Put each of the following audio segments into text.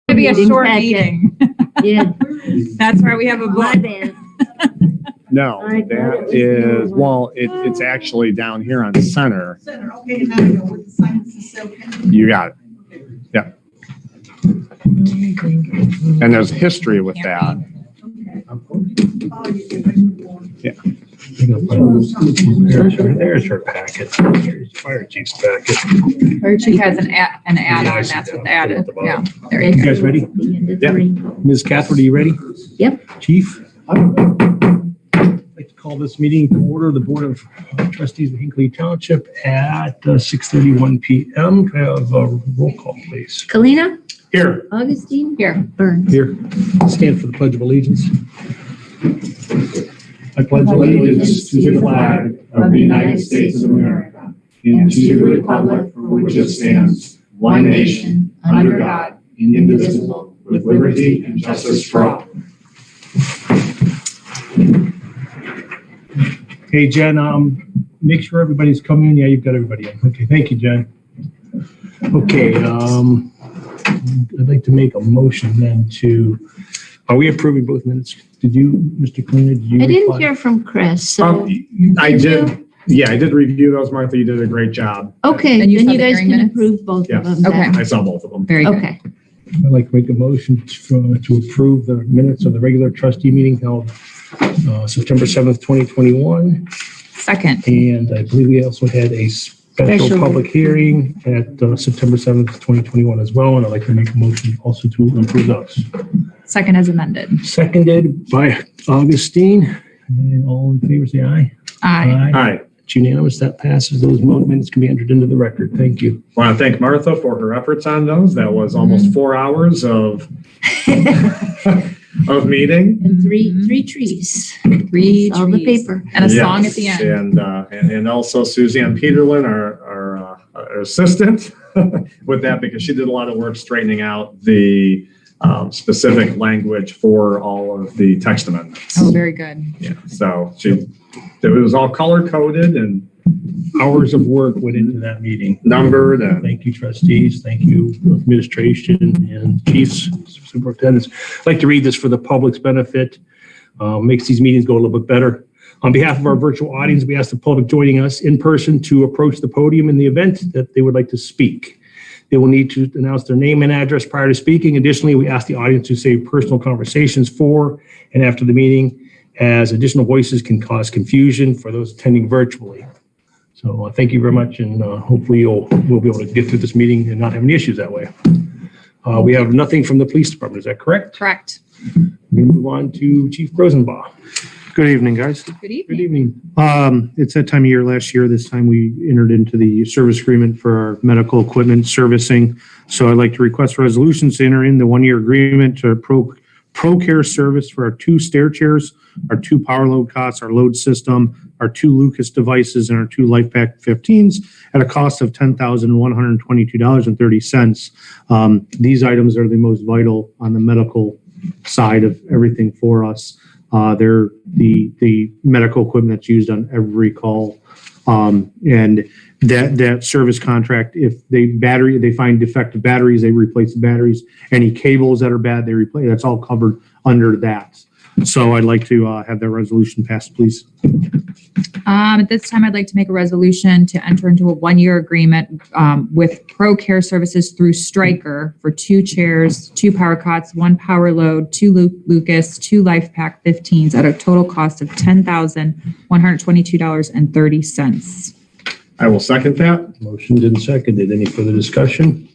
to be a short meeting. Yeah. That's why we have a My book. bad. No, that is, well, it's actually down here on Center. Center, okay, now you know where the signs is so. You got it. Yeah. And there's history with that. Yeah. There's her packet. There's fire chief's packet. Fire chief has an add-on, that's what's added. Yeah, there you You go. guys ready? Yeah. Ms. Catherine, are you ready? Yep. Chief? I'd like to call this meeting to order, the Board of Trustees of Hinckley Township at 6:31 PM. Can I have a roll call, please? Kalina? Here. Augustine? Here. Burns? Here. Stand for the Pledge of Allegiance. I pledge allegiance to the flag of the United States of America and to the republic for which it stands, one nation, under God, indivisible, with liberty and justice for all. Hey, Jen, make sure everybody's coming in. Yeah, you've got everybody in. Okay, thank you, Jen. Okay, I'd like to make a motion then to, are we approving both minutes? Did you, Mr. Kalina, did you? I didn't reply? hear from Chris, so. I did. Yeah, I did review those, Martha. You did a great job. Okay, And you then saw you the guys hearing can minutes? approve both of Yes. them. Okay. then. I saw both of them. Very good. Okay. I'd like to make a motion to approve the minutes of the regular trustee meeting held September 7th, 2021. Second. And I believe we also had a special Special. public hearing at September 7th, 2021 as well. And I'd like to make a motion also to approve those. Second as amended. Seconded by Augustine. And all in favor, say aye. Aye. Hi. It's unanimous. That passes. Those minutes can be entered into the record. Thank you. I want to thank Martha for her efforts on those. That was almost 4 hours of meeting. And three trees. Three All the trees. paper. And a song at the Yes, end. and also Suzanne Peterlin, our assistant, with that because she did a lot of work straightening out the specific language for all of the text amendments. Oh, very good. Yeah, so it was all color coded and Hours of work went into that meeting. numbered and Thank you, trustees. Thank you, administration and chiefs, superintendents. I'd like to read this for the public's benefit. Makes these meetings go a little bit better. On behalf of our virtual audience, we ask the public joining us in person to approach the podium in the event that they would like to speak. They will need to announce their name and address prior to speaking. Additionally, we ask the audience to save personal conversations for and after the meeting, as additional voices can cause confusion for those attending virtually. So thank you very much, and hopefully we'll be able to get through this meeting and not have any issues that way. We have nothing from the police department, is that correct? Correct. We move on to Chief Rosenbaugh. Good evening, guys. Good Good evening. evening. It's that time of year last year. This time we entered into the service agreement for our medical equipment servicing. So I'd like to request resolutions to enter in the 1-year agreement to ProCare service for our 2 stair chairs, our 2 power load cots, our load system, our 2 Lucas devices, and our 2 LifePack 15s at a cost of $10,122.30. These items are the most vital on the medical side of everything for us. They're the medical equipment that's used on every call. And that service contract, if they find defective batteries, they replace the batteries. Any cables that are bad, they replace. That's all covered under that. So I'd like to have that resolution passed, please. At this time, I'd like to make a resolution to enter into a 1-year agreement with ProCare Services through Stryker for 2 chairs, 2 power cots, 1 power load, 2 Lucas, 2 LifePack 15s at a total cost of $10,122.30. I will second that. Motioned and seconded. Any further discussion?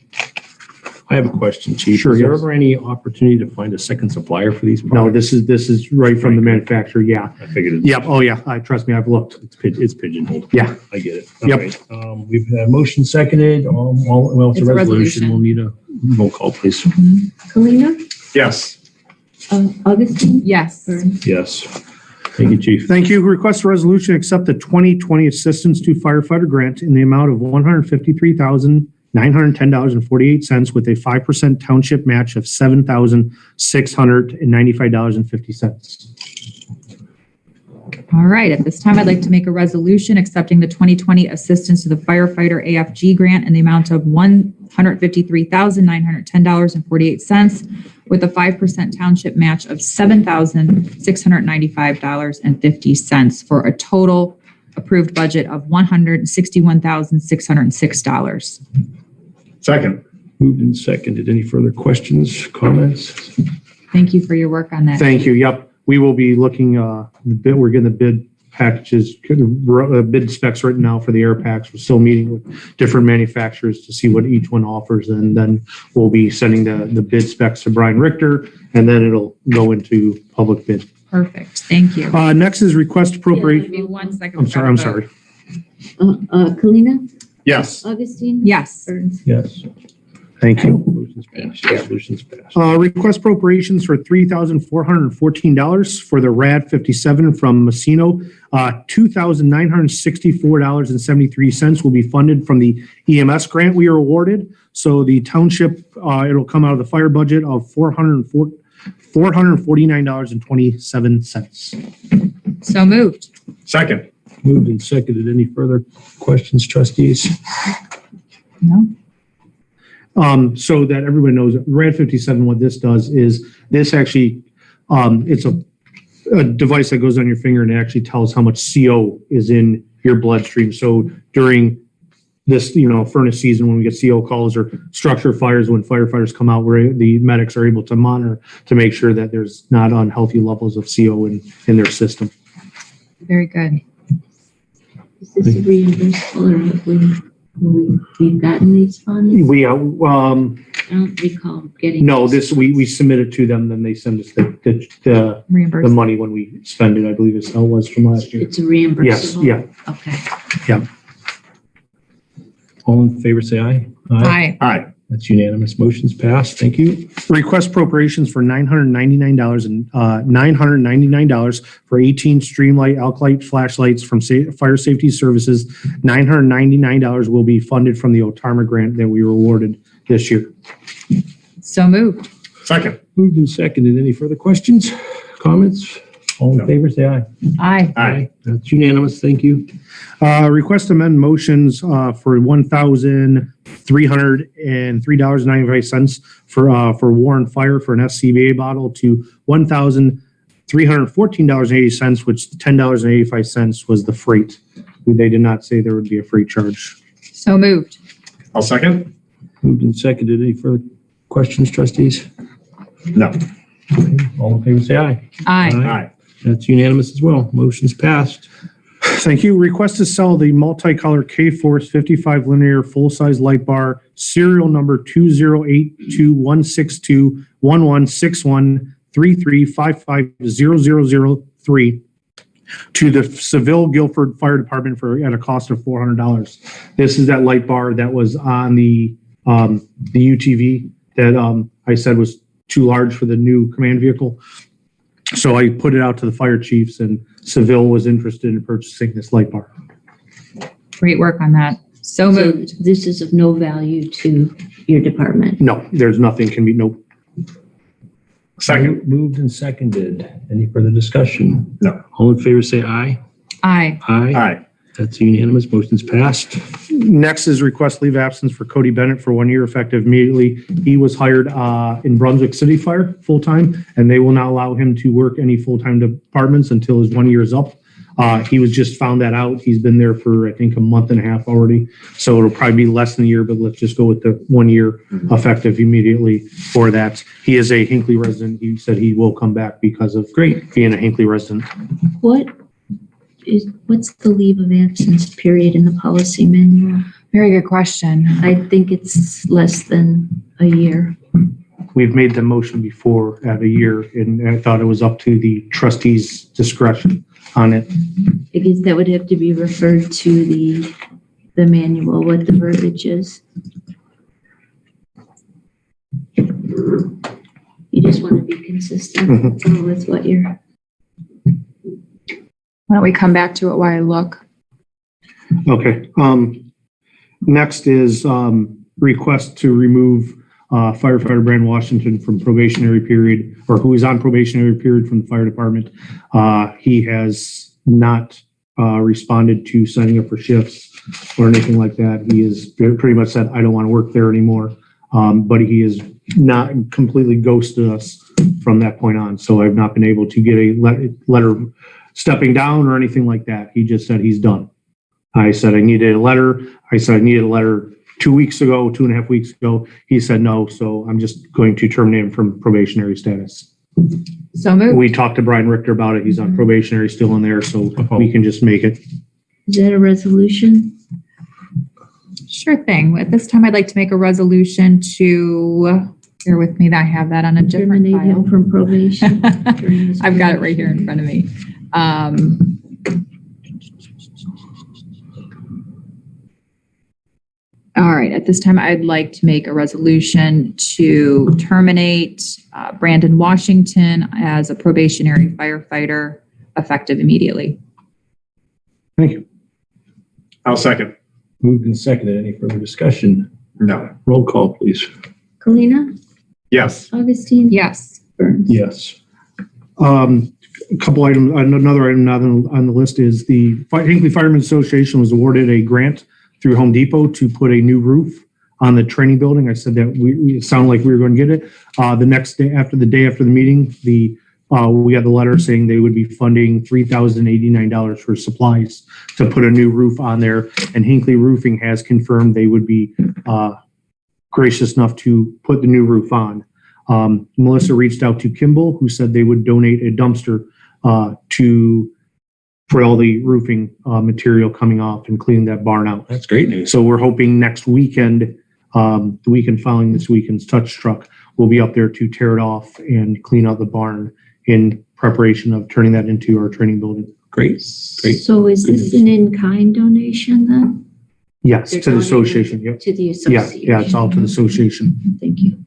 I have a question, Chief. Sure, Is there yes. ever any opportunity to find a second supplier for these No, products? this is right from the manufacturer. Yeah. I figured it. Yep. Oh, yeah. Trust me, I've looked. It's pigeonholed. Yeah. I get it. Yep. All right. We've had motion seconded. Well, it's a It's a resolution. resolution. We'll need a roll call, please. Kalina? Yes. Augustine? Yes. Burns? Yes. Thank you, Chief. Thank you. Request a resolution to accept the 2020 Assistance to Firefighter Grant in the amount of $153,910.48 with a 5% township match of $7,695.50. All right. At this time, I'd like to make a resolution accepting the 2020 Assistance to the Firefighter AFG Grant in the amount of $1 $153,910.48 with a 5% township match of $7,695.50 for a total approved budget of $161,606. Second. Moved and seconded. Any further questions, comments? Thank you for your work on that. Thank you. Yep. We will be looking, we're getting the bid packages, bid specs written now for the air packs. We're still meeting with different manufacturers to see what each one offers. And then we'll be sending the bid specs to Brian Richter, and then it'll go into public bid. Perfect. Thank you. Next is request appropriate. Give me 1 second. I'm sorry. Kalina? Yes. Augustine? Yes. Burns? Yes. Thank you. Motion's passed. Resolution's passed. Request appropriations for $3,414 for the RAD 57 from Messino. $2,964.73 will be funded from the EMS grant we are awarded. So the township, it'll come out of the fire budget of $449.27. So moved. Second. Moved and seconded. Any further questions, trustees? No? So that everyone knows, RAD 57, what this does is this actually, it's a device that goes on your finger and it actually tells how much CO is in your bloodstream. So during this, furnace season, when we get CO calls or structure fires, when firefighters come out, where the medics are able to monitor to make sure that there's not unhealthy levels of CO in their system. Very good. Is this reimbursable or have we've gotten these funds? We, I don't recall getting. no, we submit it to them, then they send us the Reimbursed. money when we spend it, I believe is how it was from last year. It's reimbursable? Yes, yeah. Okay. All in favor, say aye. Aye. Aye. That's unanimous. Motion's passed. Thank you. Request appropriations for $999 for 18 Streamlight Alkalite flashlights from Fire Safety Services. $999 will be funded from the OTARMA grant that we were awarded this year. So moved. Second. Moved and seconded. Any further questions, comments? All in No. favor, say aye. Aye. Aye. That's unanimous. Thank you. Request amend motions for $1,303.95 for War and Fire for an SCBA bottle to $1,314.80, which $10.85 was the freight. They did not say there would be a freight charge. So moved. I'll second. Moved and seconded. Any further questions, trustees? No. All in favor, say aye. Aye. Aye. That's unanimous as well. Motion's passed. Thank you. Request to sell the multicolor K-Force 55 linear full-size light bar, serial number 208216216133550003 to the Seville Guilford Fire Department at a cost of $400. This is that light bar that was on the UTV that I said was too large for the new command vehicle. So I put it out to the fire chiefs, and Seville was interested in purchasing this light bar. Great work on that. So So moved. this is of no value to your department? No, there's nothing can be, no. Second. Moved and seconded. Any further discussion? No. All in favor, say aye. Aye. Aye. Aye. That's unanimous. Motion's passed. Next is request leave absence for Cody Bennett for 1 year effective immediately. He was hired in Brunswick City Fire full-time, and they will not allow him to work any full-time departments until his 1 year is up. He was just found that out. He's been there for, I think, a month and a half already. So it'll probably be less than a year, but let's just go with the 1 year effective immediately for that. He is a Hinckley resident. He said he will come back because of being a Hinckley resident. What's the leave of absence period in the policy manual? Very good question. I think it's less than a year. We've made the motion before at a year, and I thought it was up to the trustee's discretion on it. I guess that would have to be referred to the manual, what the verbiage is. You just want to be consistent with what you're. Why don't we come back to it while I look? Okay. Next is request to remove firefighter Brand Washington from probationary period, or who is on probationary period from the fire department. He has not responded to signing up for shifts or anything like that. He has pretty much said, I don't want to work there anymore. But he has not completely ghosted us from that point on. So I've not been able to get a letter stepping down or anything like that. He just said he's done. I said I needed a letter. I said I needed a letter 2 weeks ago, 2.5 weeks ago. He said no. So I'm just going to terminate him from probationary status. So moved. We talked to Brian Richter about it. He's on probationary still in there. So we can just make it. Is that a resolution? Sure thing. At this time, I'd like to make a resolution to, bear with me, that I have that on a different Terminate him file. from probation. during his I've got it right here in front of me. All right, at this time, I'd like to make a resolution to terminate Brandon Washington as a probationary firefighter effective immediately. Thank you. I'll second. Moved and seconded. Any further discussion? No. Roll call, please. Kalina? Yes. Augustine? Yes. Burns? Yes. A couple items, another item not on the list is the Hinckley Fireman Association was awarded a grant through Home Depot to put a new roof on the training building. I said that it sounded like we were going to get it. The next day after the meeting, we got the letter saying they would be funding $3,089 for supplies to put a new roof on there. And Hinckley Roofing has confirmed they would be gracious enough to put the new roof on. Melissa reached out to Kimball, who said they would donate a dumpster for all the roofing material coming off and cleaning that barn out. That's great news. So we're hoping next weekend, the weekend following this weekend's touch truck, will be up there to tear it off and clean out the barn in preparation of turning that into our training building. Great. Great. So is this an in-kind donation then? Yes, They're to the donating association. Yep. To the Yeah, association? yeah, it's all to the association. Thank you.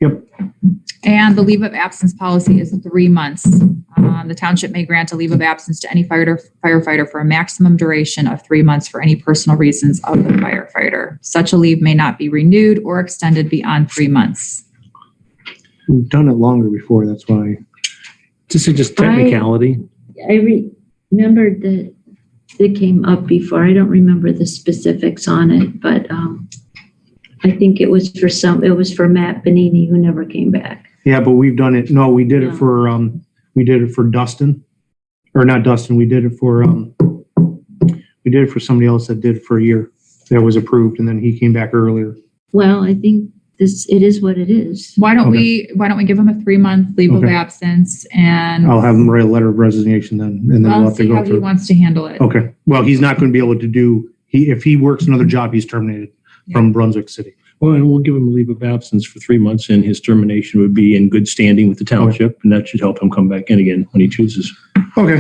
And the leave of absence policy is 3 months. The township may grant a leave of absence to any firefighter for a maximum duration of 3 months for any personal reasons of the firefighter. Such a leave may not be renewed or extended beyond 3 months. We've done it longer before, that's why. This is just technicality. I remember that it came up before. I don't remember the specifics on it, but I think it was for Matt Benini, who never came back. Yeah, but we've done it. No, we did it for Dustin, or not Dustin. We did it for somebody else that did it for a year. That was approved, and then he came back earlier. Well, I think it is what it is. Why don't Okay. we give him a 3-month leave of Okay. absence and I'll have him write a letter of resignation then, and then we'll I'll have to see go how he through. wants to handle it. Okay, well, he's not going to be able to do, if he works another job, he's terminated from Brunswick City. Well, and we'll give him a leave of absence for 3 months, and his termination would be in good standing with the township, and that should help him come back in again when he chooses. Okay.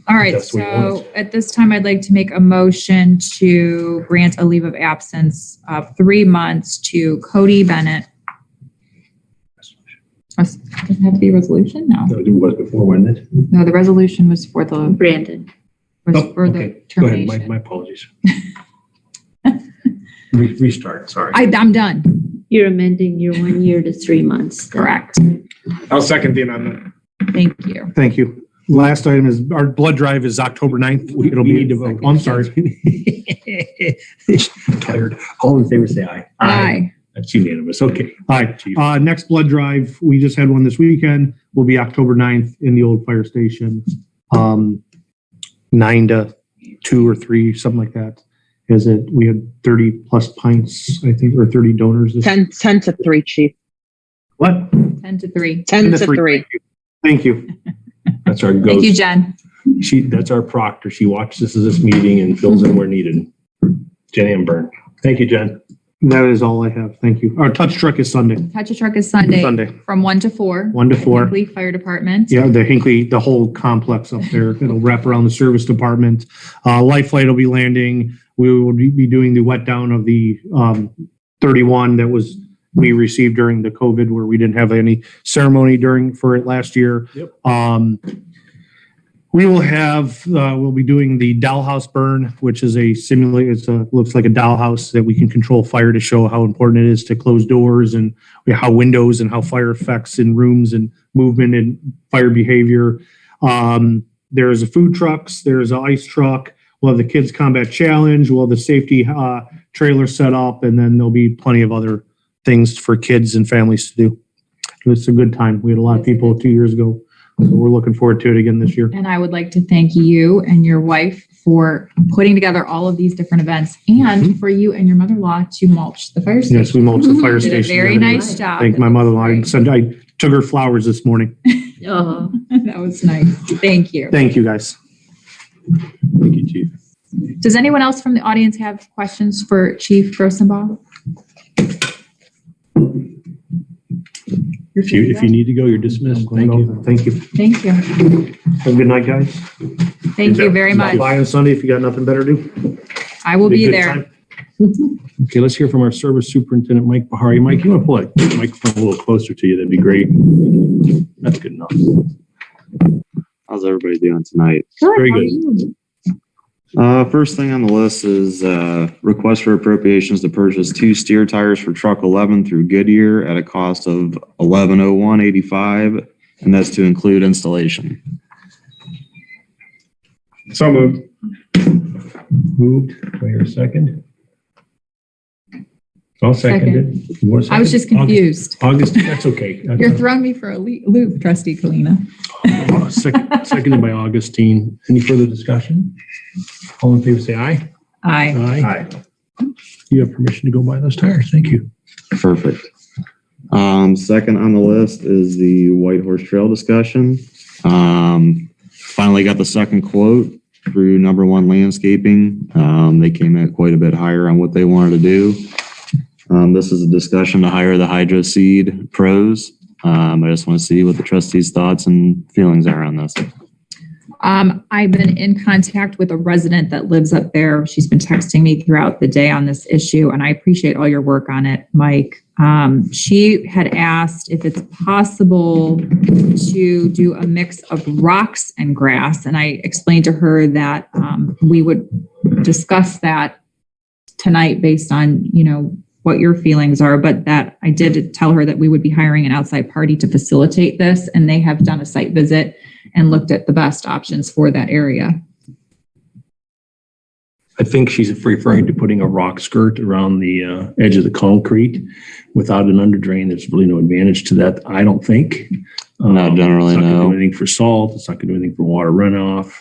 All right, That's what he so wants. at this time, I'd like to make a motion to grant a leave of absence of 3 months to Cody Bennett. Does it have to be a resolution? No. It was before, wasn't it? No, the resolution was for the Brandon. the Oh, okay. Go ahead. termination. My apologies. Restart, sorry. I'm done. You're amending your 1 year to 3 months. Correct. I'll second the amendment. Thank you. Thank you. Last item is our blood drive is October 9th. It'll We be, need to vote. I'm sorry. Tired. All in favor, say aye. Aye. That's unanimous. Okay. All right. Chief. Next blood drive, we just had one this weekend, will be October 9th in the old fire station. 9 to 2 or 3, something like that. We had 30 plus pints, I think, or 30 donors. 10 to 3, Chief. What? 10 to 3. 10 to 3. Thank you. That's our Thank you, ghost. Jen. That's our proctor. She watches this meeting and fills in where needed. Jen Amburn. Thank you, Jen. That is all I have. Thank you. Our touch truck is Sunday. Touch a Truck is Sunday from 1 to 4. 1 to 4. Hinckley Fire Department. Yeah, the Hinckley, the whole complex up there. It'll wrap around the service department. Life Flight will be landing. We will be doing the wet down of the 31 that we received during the COVID, where we didn't have any ceremony for it last year. Yep. We will have, we'll be doing the dollhouse burn, which is looks like a dollhouse that we can control fire to show how important it is to close doors and how windows and how fire affects in rooms and movement and fire behavior. There's a food trucks, there's an ice truck. we'll have the Kids Combat Challenge, we'll have the safety trailer set up, and then there'll be plenty of other things for kids and families to do. It's a good time. We had a lot of people 2 years ago, so we're looking forward to it again this year. And I would like to thank you and your wife for putting together all of these different events and for you and your mother-in-law to mulch the fire station. Yes, we mulched the fire Did a station. very nice job. Thank my mother-in-law. I took her flowers this morning. Oh, That was nice. Thank you. Thank you, guys. Thank you, Chief. Does anyone else from the audience have questions for Chief Grossenbaugh? If you need to go, you're dismissed. Thank you. Thank you. Thank you. Have a good night, guys. Thank you very Stop much. by on Sunday if you got nothing better to do. I will be a good there. time. Okay, let's hear from our service superintendent, Mike Bahari. Mike, you want to pull that microphone a little closer to you? That'd be great. That's good enough. How's everybody doing tonight? Very How are good. you? First thing on the list is request for appropriations to purchase 2 steer tires for truck 11 through Goodyear at a cost of $1101.85, and that's to include installation. So moved. Moved. Do I hear a second? I'll second it. You want a I was second? just confused. August, that's okay. You're throwing me for a loop, Trustee Kalina. Seconded by Augustine. Any further discussion? All in favor, say aye. Aye. Aye. You have permission to go buy those tires. Thank you. Perfect. Second on the list is the White Horse Trail discussion. Finally got the second quote through Number One Landscaping. They came in quite a bit higher on what they wanted to do. This is a discussion to hire the Hydro Seed pros. I just want to see what the trustees' thoughts and feelings are on this. I've been in contact with a resident that lives up there. She's been texting me throughout the day on this issue, and I appreciate all your work on it, Mike. She had asked if it's possible to do a mix of rocks and grass, and I explained to her that we would discuss that tonight based on, what your feelings are, but that I did tell her that we would be hiring an outside party to facilitate this, and they have done a site visit and looked at the best options for that area. I think she's referring to putting a rock skirt around the edge of the concrete without an underdrain. There's really no advantage to that, I don't think. Not generally, It's not going to no. do anything for salt. It's not going to do anything for water runoff.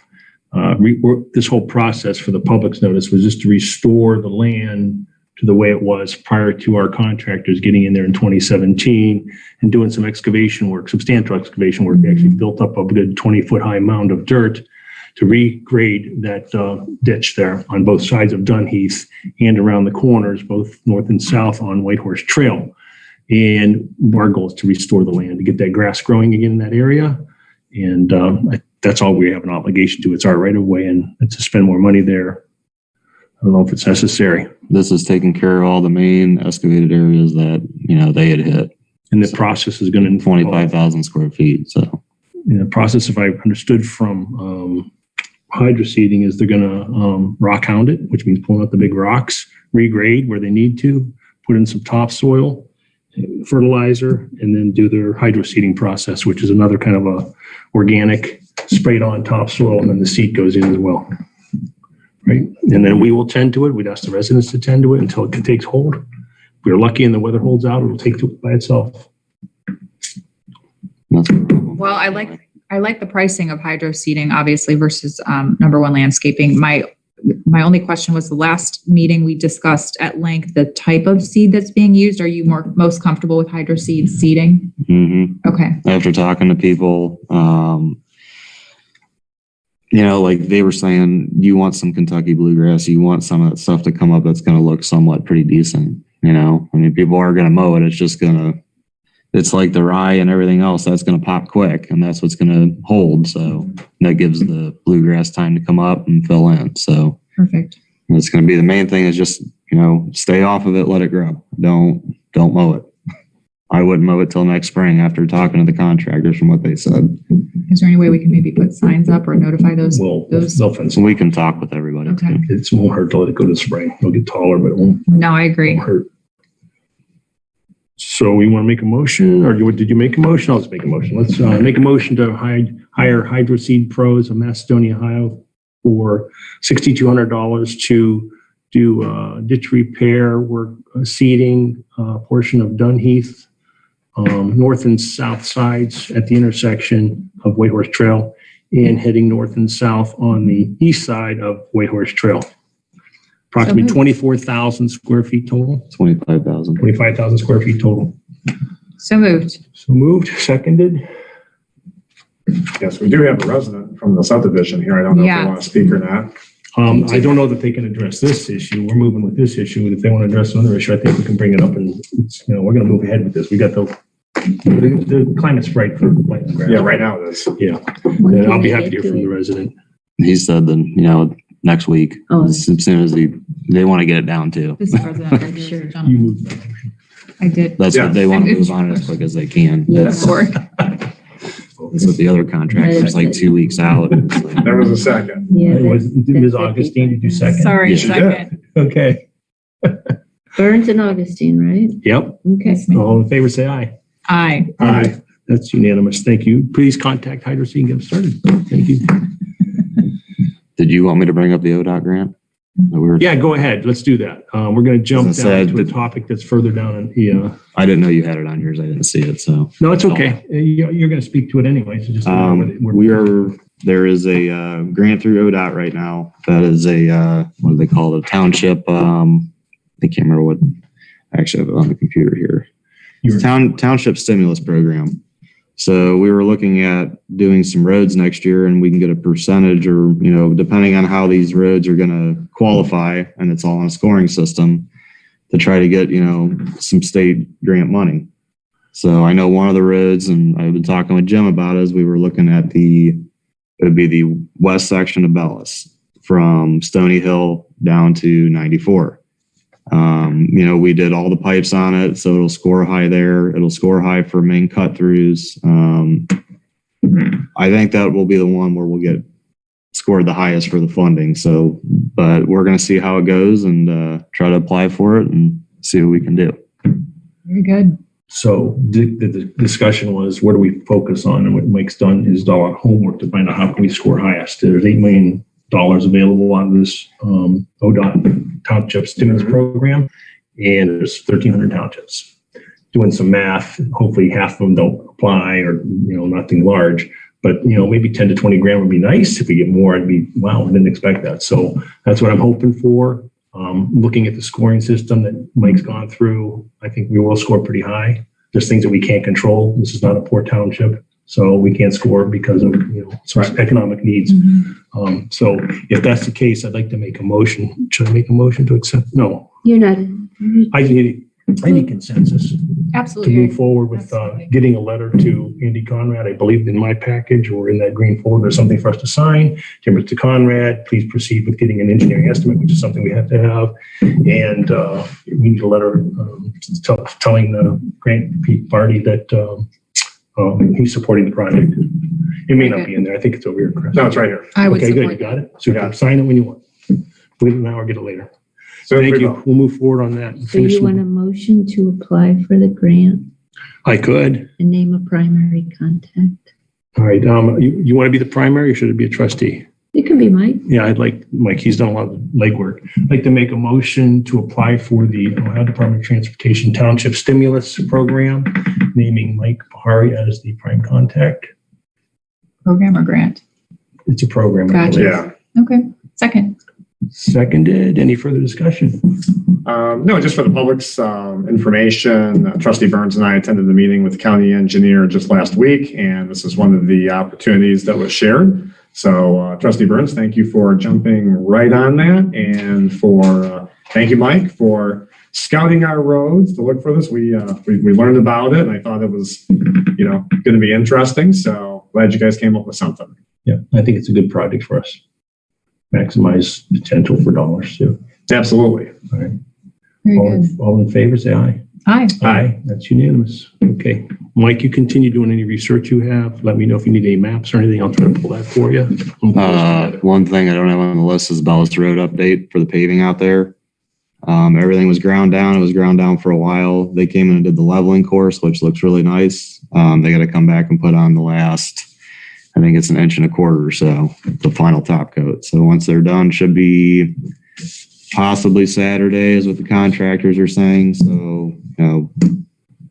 This whole process for the public's notice was just to restore the land to the way it was prior to our contractors getting in there in 2017 and doing some excavation work, substantial excavation work. They actually built up a good 20-foot high mound of dirt to regrade that ditch there on both sides of Dunheath and around the corners, both north and south on White Horse Trail. And our goal is to restore the land, to get that grass growing again in that area. And that's all we have an obligation to. It's our right of way, and to spend more money there, I don't know if it's necessary. This is taking care of all the main excavated areas that, they had hit. And the process is going to 25,000 square feet, so. The process, if I understood from hydro seeding, is they're going to rock hound it, which means pulling out the big rocks, regrade where they need to, put in some topsoil, fertilizer, and then do their hydro seeding process, which is another kind of a organic sprayed on topsoil, and then the seed goes in as well. Right. And then we will tend to it. We'd ask the residents to tend to it until it takes hold. If we're lucky and the weather holds out, it will take to it by itself. That's no problem. Well, I like the pricing of hydro seeding, obviously, versus Number One Landscaping. My only question was, the last meeting we discussed at length the type of seed that's being used. Are you most comfortable with hydro seed seeding? Mm-hmm. Okay. After talking to people, like they were saying, you want some Kentucky bluegrass, you want some of that stuff to come up that's going to look somewhat pretty decent. People are going to mow it. It's like the rye and everything else, that's going to pop quick, and that's what's going to hold. So that gives the bluegrass time to come up and fill in. So Perfect. it's going to be the main thing is just, stay off of it, let it grow. Don't mow it. I wouldn't mow it till next spring after talking to the contractors from what they said. Is there any way we can maybe put signs up or notify those? Well, those? they'll fence So we can talk with everybody. Okay. It won't hurt to let it go to spring. It'll get taller, but it won't No, I agree. hurt. So we want to make a motion, or did you make a motion? I'll just make a motion. Let's make a motion to hire Hydro Seed Pros of Macedonia, Ohio for $6,200 to do ditch repair work, seeding, portion of Dunheath, north and south sides at the intersection of Whitehorse Trail, and heading north and south on the east side of Whitehorse Trail. Approximately moved. 24,000 square feet total, 25,000. 25,000 square feet total. So moved. So moved, seconded. Yes, we do have a resident from the subdivision here. I don't know if Yeah. they want to speak or not. I don't know that they can address this issue. We're moving with this issue. If they want to address another issue, I think we can bring it up and, we're going to move ahead with this. We got the climate's right for planting grass. Yeah, right now it is. Yeah. When And can I'll be they happy to get hear from the it? resident. He said that, next week, Oh. as soon as they want to get it down too. This is President. I'm Sure. sure. You moved. I did. That's Yeah. what they want to I'm move on as quick as they can. Yeah. That's Sorry. with the other contract, it's like 2 weeks out. It's like, There was a second. Yeah, Was that's Ms. Augustine, did you second? Sorry, Yeah, she second. Okay. Burns and Augustine, right? Yep. Okay. All in favor, say aye. Aye. Aye. That's unanimous. Thank you. Please contact Hydro so you can get started. Thank you. Did you want me to bring up the ODOT grant? That we were- Yeah, go ahead. Let's do that. We're going to jump As I down said, to a the- topic that's further down in the, I didn't know you had it on yours. I didn't see it, so. no, it's okay. You're going to speak to it anyway, so just. There is a grant through ODOT right now. That is what do they call it? A township, I can't remember what, I actually have it on the computer here. It's township stimulus program. So we were looking at doing some roads next year and we can get a percentage or, depending on how these roads are going to qualify, and it's all on a scoring system to try to get, some state grant money. So I know one of the roads, and I've been talking with Jim about it, is we were looking at it would be the west section of Bellis from Stony Hill down to 94. We did all the pipes on it, so it'll score high there. It'll score high for main cut throughs. I think that will be the one where we'll get scored the highest for the funding. So, but we're going to see how it goes and try to apply for it and see what we can do. Very good. So the discussion was, where do we focus on? And what Mike's done is done a lot of homework to find out how can we score highest. There's $8 million available on this ODOT township stimulus program, and there's 1,300 townships. Doing some math, hopefully half of them don't apply or, nothing large, but, maybe 10 to 20 grand would be nice. If we get more, I'd be, wow, I didn't expect that. So that's what I'm hoping for. Looking at the scoring system that Mike's gone through, I think we will score pretty high. There's things that we can't control. This is not a poor township, so we can't score because of, some economic needs. So if that's the case, I'd like to make a motion. Should I make a motion to accept? No, You're not. I need consensus to Absolutely. move forward with Absolutely. getting a letter to Andy Conrad. I believe in my package or in that green folder, there's something for us to sign. Timber to Conrad, please proceed with getting an engineering estimate, which is something we have to have. And we need a letter telling the grant party that he's supporting the project. It may not be in there. I think it's over here, Chris. No, it's right here. I would Okay, good. You support got that. it? So you can sign it when you want. Get it now or get it later. So Thank you. We'll move forward on that. So you want a motion to apply for the grant I could. and name a primary contact? All right. You want to be the primary or should it be a trustee? It could be Mike. Yeah, I'd like Mike. He's done a lot of legwork. I'd like to make a motion to apply for the Ohio Department of Transportation Township Stimulus Program, naming Mike Bahari as the prime contact. Program or grant? It's a program. I Gotcha. believe. Yeah. Okay. Second. Seconded. Any further discussion? No, just for the public's information, Trustee Burns and I attended the meeting with the county engineer just last week, and this is one of the opportunities that was shared. So Trustee Burns, thank you for jumping right on that, and thank you, Mike, for scouting our roads to look for this. We learned about it, and I thought it was, going to be interesting. So glad you guys came up with something. Yeah, I think it's a good project for us. Maximize potential for dollars too. Absolutely. All right. Very good. All in favor, say aye. Aye. Aye. That's unanimous. Okay. Mike, you continue doing any research you have. Let me know if you need any maps or anything. I'll try to pull that for you. One thing I don't have on the list is Bellis Road update for the paving out there. Everything was ground down. It was ground down for a while. They came in and did the leveling course, which looks really nice. They got to come back and put on the last, I think it's 1.25 inches or so, the final top coat. So once they're done, should be possibly Saturday is what the contractors are saying. So,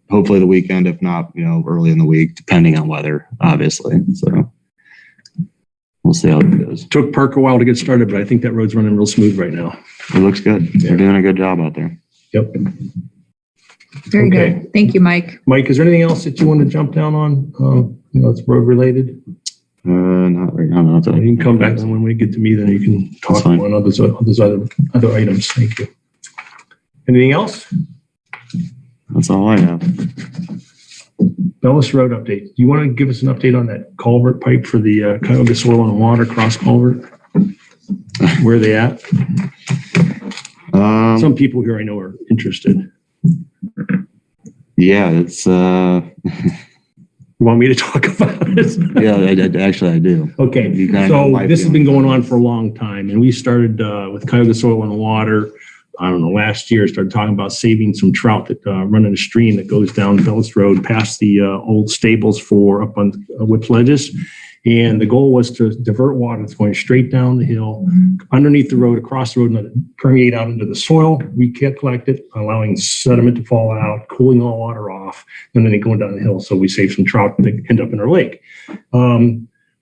hopefully the weekend, if not, early in the week, depending on weather, obviously. So we'll see how it goes. Took Park a while to get started, but I think that road's running real smooth right now. It looks good. They're doing a good job out there. Yep. Very Okay. good. Thank you, Mike. Mike, is there anything else that you want to jump down on? It's road related. Not right now. Not that I You can come back and when we get to me, then you can talk That's fine. on those other items. Thank you. Anything else? That's all I have. Bellis Road update. Do you want to give us an update on that culvert pipe for the Cuyahoga Soil and Water cross culvert? Where are they at? Some people here I know are interested. Yeah, it's You want me to talk about it? yeah. I do. Okay, You kind of know so my this has been feelings. going on for a long time, and we started with Cuyahoga Soil and Water. I don't know, last year, started talking about saving some trout that run in a stream that goes down Bellis Road past the old stables for up on Whip Ledges. And the goal was to divert water that's going straight down the hill, underneath the road, across the road, and let it permeate out into the soil, recollect it, allowing sediment to fall out, cooling all water off, and then it going down the hill. So we save some trout that end up in our lake.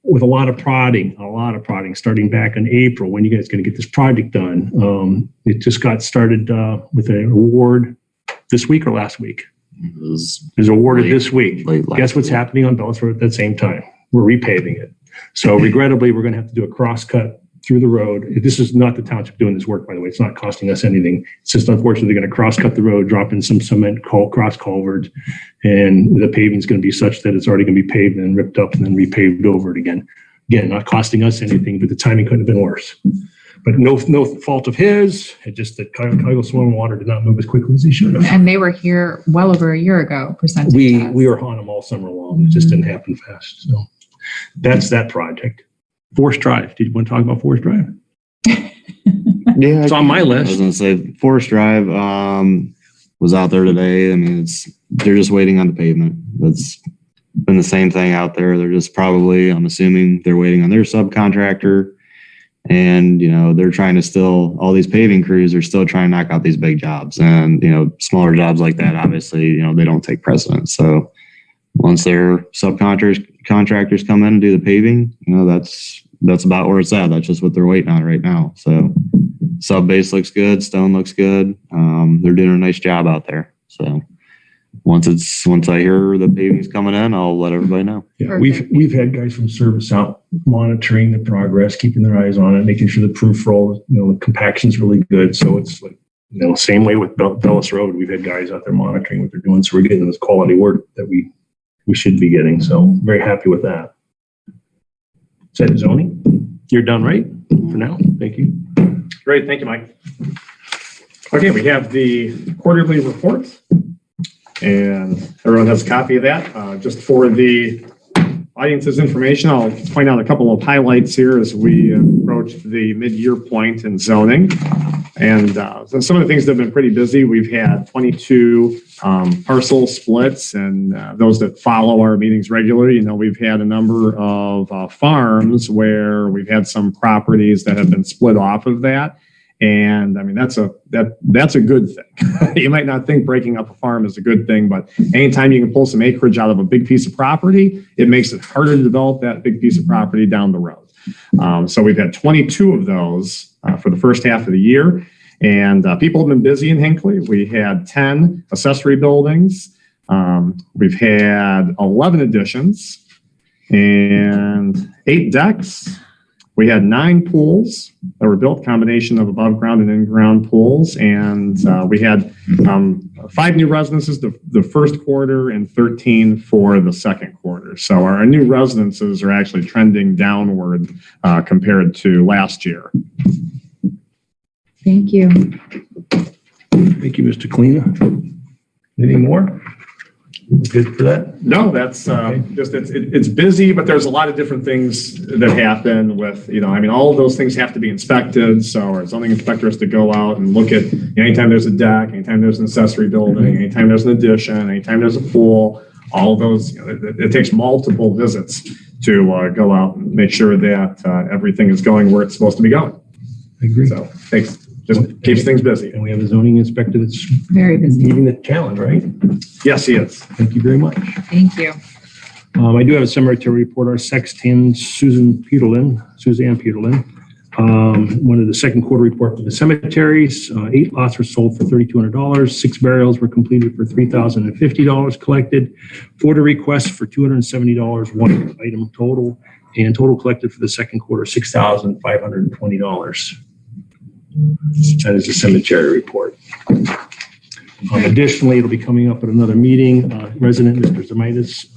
With a lot of prodding, starting back in April. When you guys going to get this project done? It just got started with an award this week or last week. It was It was awarded Late- this week. late last Guess what's week. happening on Bellis Road at the same time? We're repaving it. So regrettably, we're going to have to do a cross cut through the road. This is not the township doing this work, by the way. It's not costing us anything. It's just unfortunately they're going to cross cut the road, drop in some cement cross culvert, and the paving is going to be such that it's already going to be paved and ripped up and then repaved over it again. Again, not costing us anything, but the timing couldn't have been worse. But no fault of his. It just that Cuyahoga Soil and Water did not move as quickly as they should have. And they were here well over a year ago presenting. We to us. were on them all summer long. It just didn't happen fast. So that's that project. Forest Drive. Did you want to talk about Forest Drive? Yeah, It's on my I was list. going to say Forest Drive was out there today. I mean, they're just waiting on the pavement. That's been the same thing out there. They're just probably, I'm assuming they're waiting on their subcontractor. And, they're trying to still, all these paving crews are still trying to knock out these big jobs. And, smaller jobs like that, obviously, they don't take precedence. So once their subcontractors come in and do the paving, that's about where it's at. That's just what they're waiting on right now. So sub base looks good. Stone looks good. They're doing a nice job out there. So once I hear the paving's coming in, I'll let everybody know. Yeah, we've had guys from service out monitoring the progress, keeping their eyes on it, making sure the proof roll, the compaction's really good. So it's like, same way with Bellis Road. We've had guys out there monitoring what they're doing. So we're getting this quality work that we should be getting. So very happy with that. Is that zoning? You're done, right? For now? Thank you. Great, thank you, Mike. Okay, we have the quarterly report, and everyone has a copy of that. Just for the audience's information, I'll point out a couple of highlights here as we approach the mid-year point in zoning. And so some of the things that have been pretty busy, we've had 22 parcel splits, and those that follow our meetings regularly, we've had a number of farms where we've had some properties that have been split off of that. And I mean, that's a good thing. You might not think breaking up a farm is a good thing, but anytime you can pull some acreage out of a big piece of property, it makes it harder to develop that big piece of property down the road. So we've had 22 of those for the first half of the year. And people have been busy in Hinckley. We had 10 accessory buildings. We've had 11 additions and 8 decks. We had 9 pools that were built, combination of above ground and in-ground pools. And we had 5 new residences the first quarter and 13 for the second quarter. So our new residences are actually trending downward compared to last year. Thank you. Thank you, Mr. Kalina. Anything more? Good for that? No, that's just, it's busy, but there's a lot of different things that happen with, all of those things have to be inspected. So our zoning inspector has to go out and look at anytime there's a deck, anytime there's an accessory building, anytime there's an addition, anytime there's a pool, all those, it takes multiple visits to go out and make sure that everything is going where it's supposed to be going. I agree. So just keeps things busy. And we have a zoning inspector that's Very busy. meeting the challenge, right? Yes, he is. Thank you very much. Thank you. I do have a summary to report. Our sexton, Suzanne Peterlin, wanted the second quarter report for the cemeteries. 8 lots were sold for $3,200. 6 burials were completed for $3,050 collected. 40 requests for $270, 1 item total, and total collected for the second quarter, $6,520. That is the cemetery report. Additionally, it'll be coming up at another meeting. Resident Mr. Zermitis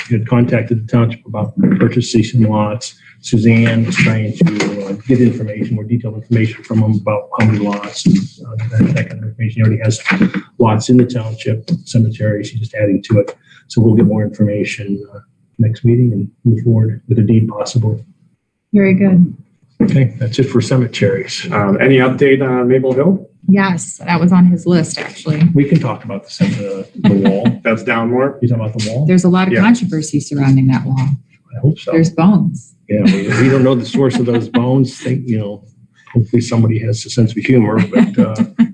had contacted the township about purchasing some lots. Suzanne was trying to get information, more detailed information from him about how many lots, and that kind of information. He already has lots in the township cemetery. She's just adding to it. So we'll get more information next meeting and move forward with a deed possible. Very good. Okay, that's it for cemeteries. Any update on Maple Hill? Yes, that was on his list, actually. We can talk about the wall. That's down more? You talking about the wall? There's a lot of Yeah. controversy surrounding that wall. I hope so. There's bones. Yeah, we don't know the source of those bones. Hopefully somebody has a sense of humor, but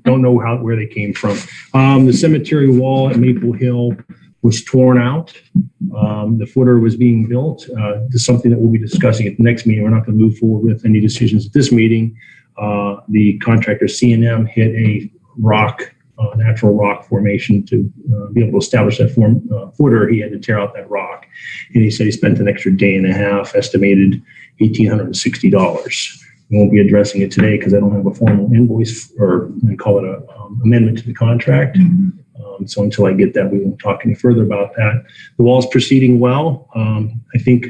don't know where they came from. The cemetery wall at Maple Hill was torn out. The footer was being built. This is something that we'll be discussing at the next meeting. We're not going to move forward with any decisions at this meeting. The contractor C&M hit a natural rock formation to be able to establish that footer. He had to tear out that rock. And he said he spent an extra day and a half, estimated $1,860. We won't be addressing it today because I don't have a formal invoice or call it a amendment to the contract. So until I get that, we won't talk any further about that. The wall's proceeding well. I think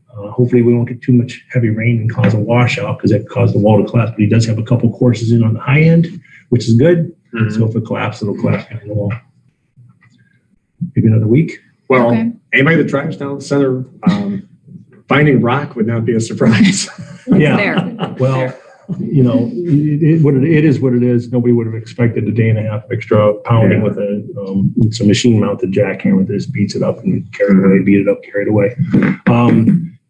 hopefully we won't get too much heavy rain and cause a washout because that caused the wall to collapse. But he does have a couple courses in on the high end, which is good. Mm-hmm. So if it collapses, it'll collapse behind the wall. Maybe another week. Well, Okay. anybody that drives down the center, finding rock would not be a surprise. Yeah. There. Well, it is what it is. Nobody would have expected a day and a half extra pounding with it's a machine mounted jackhammer that just beats it up and carry it away.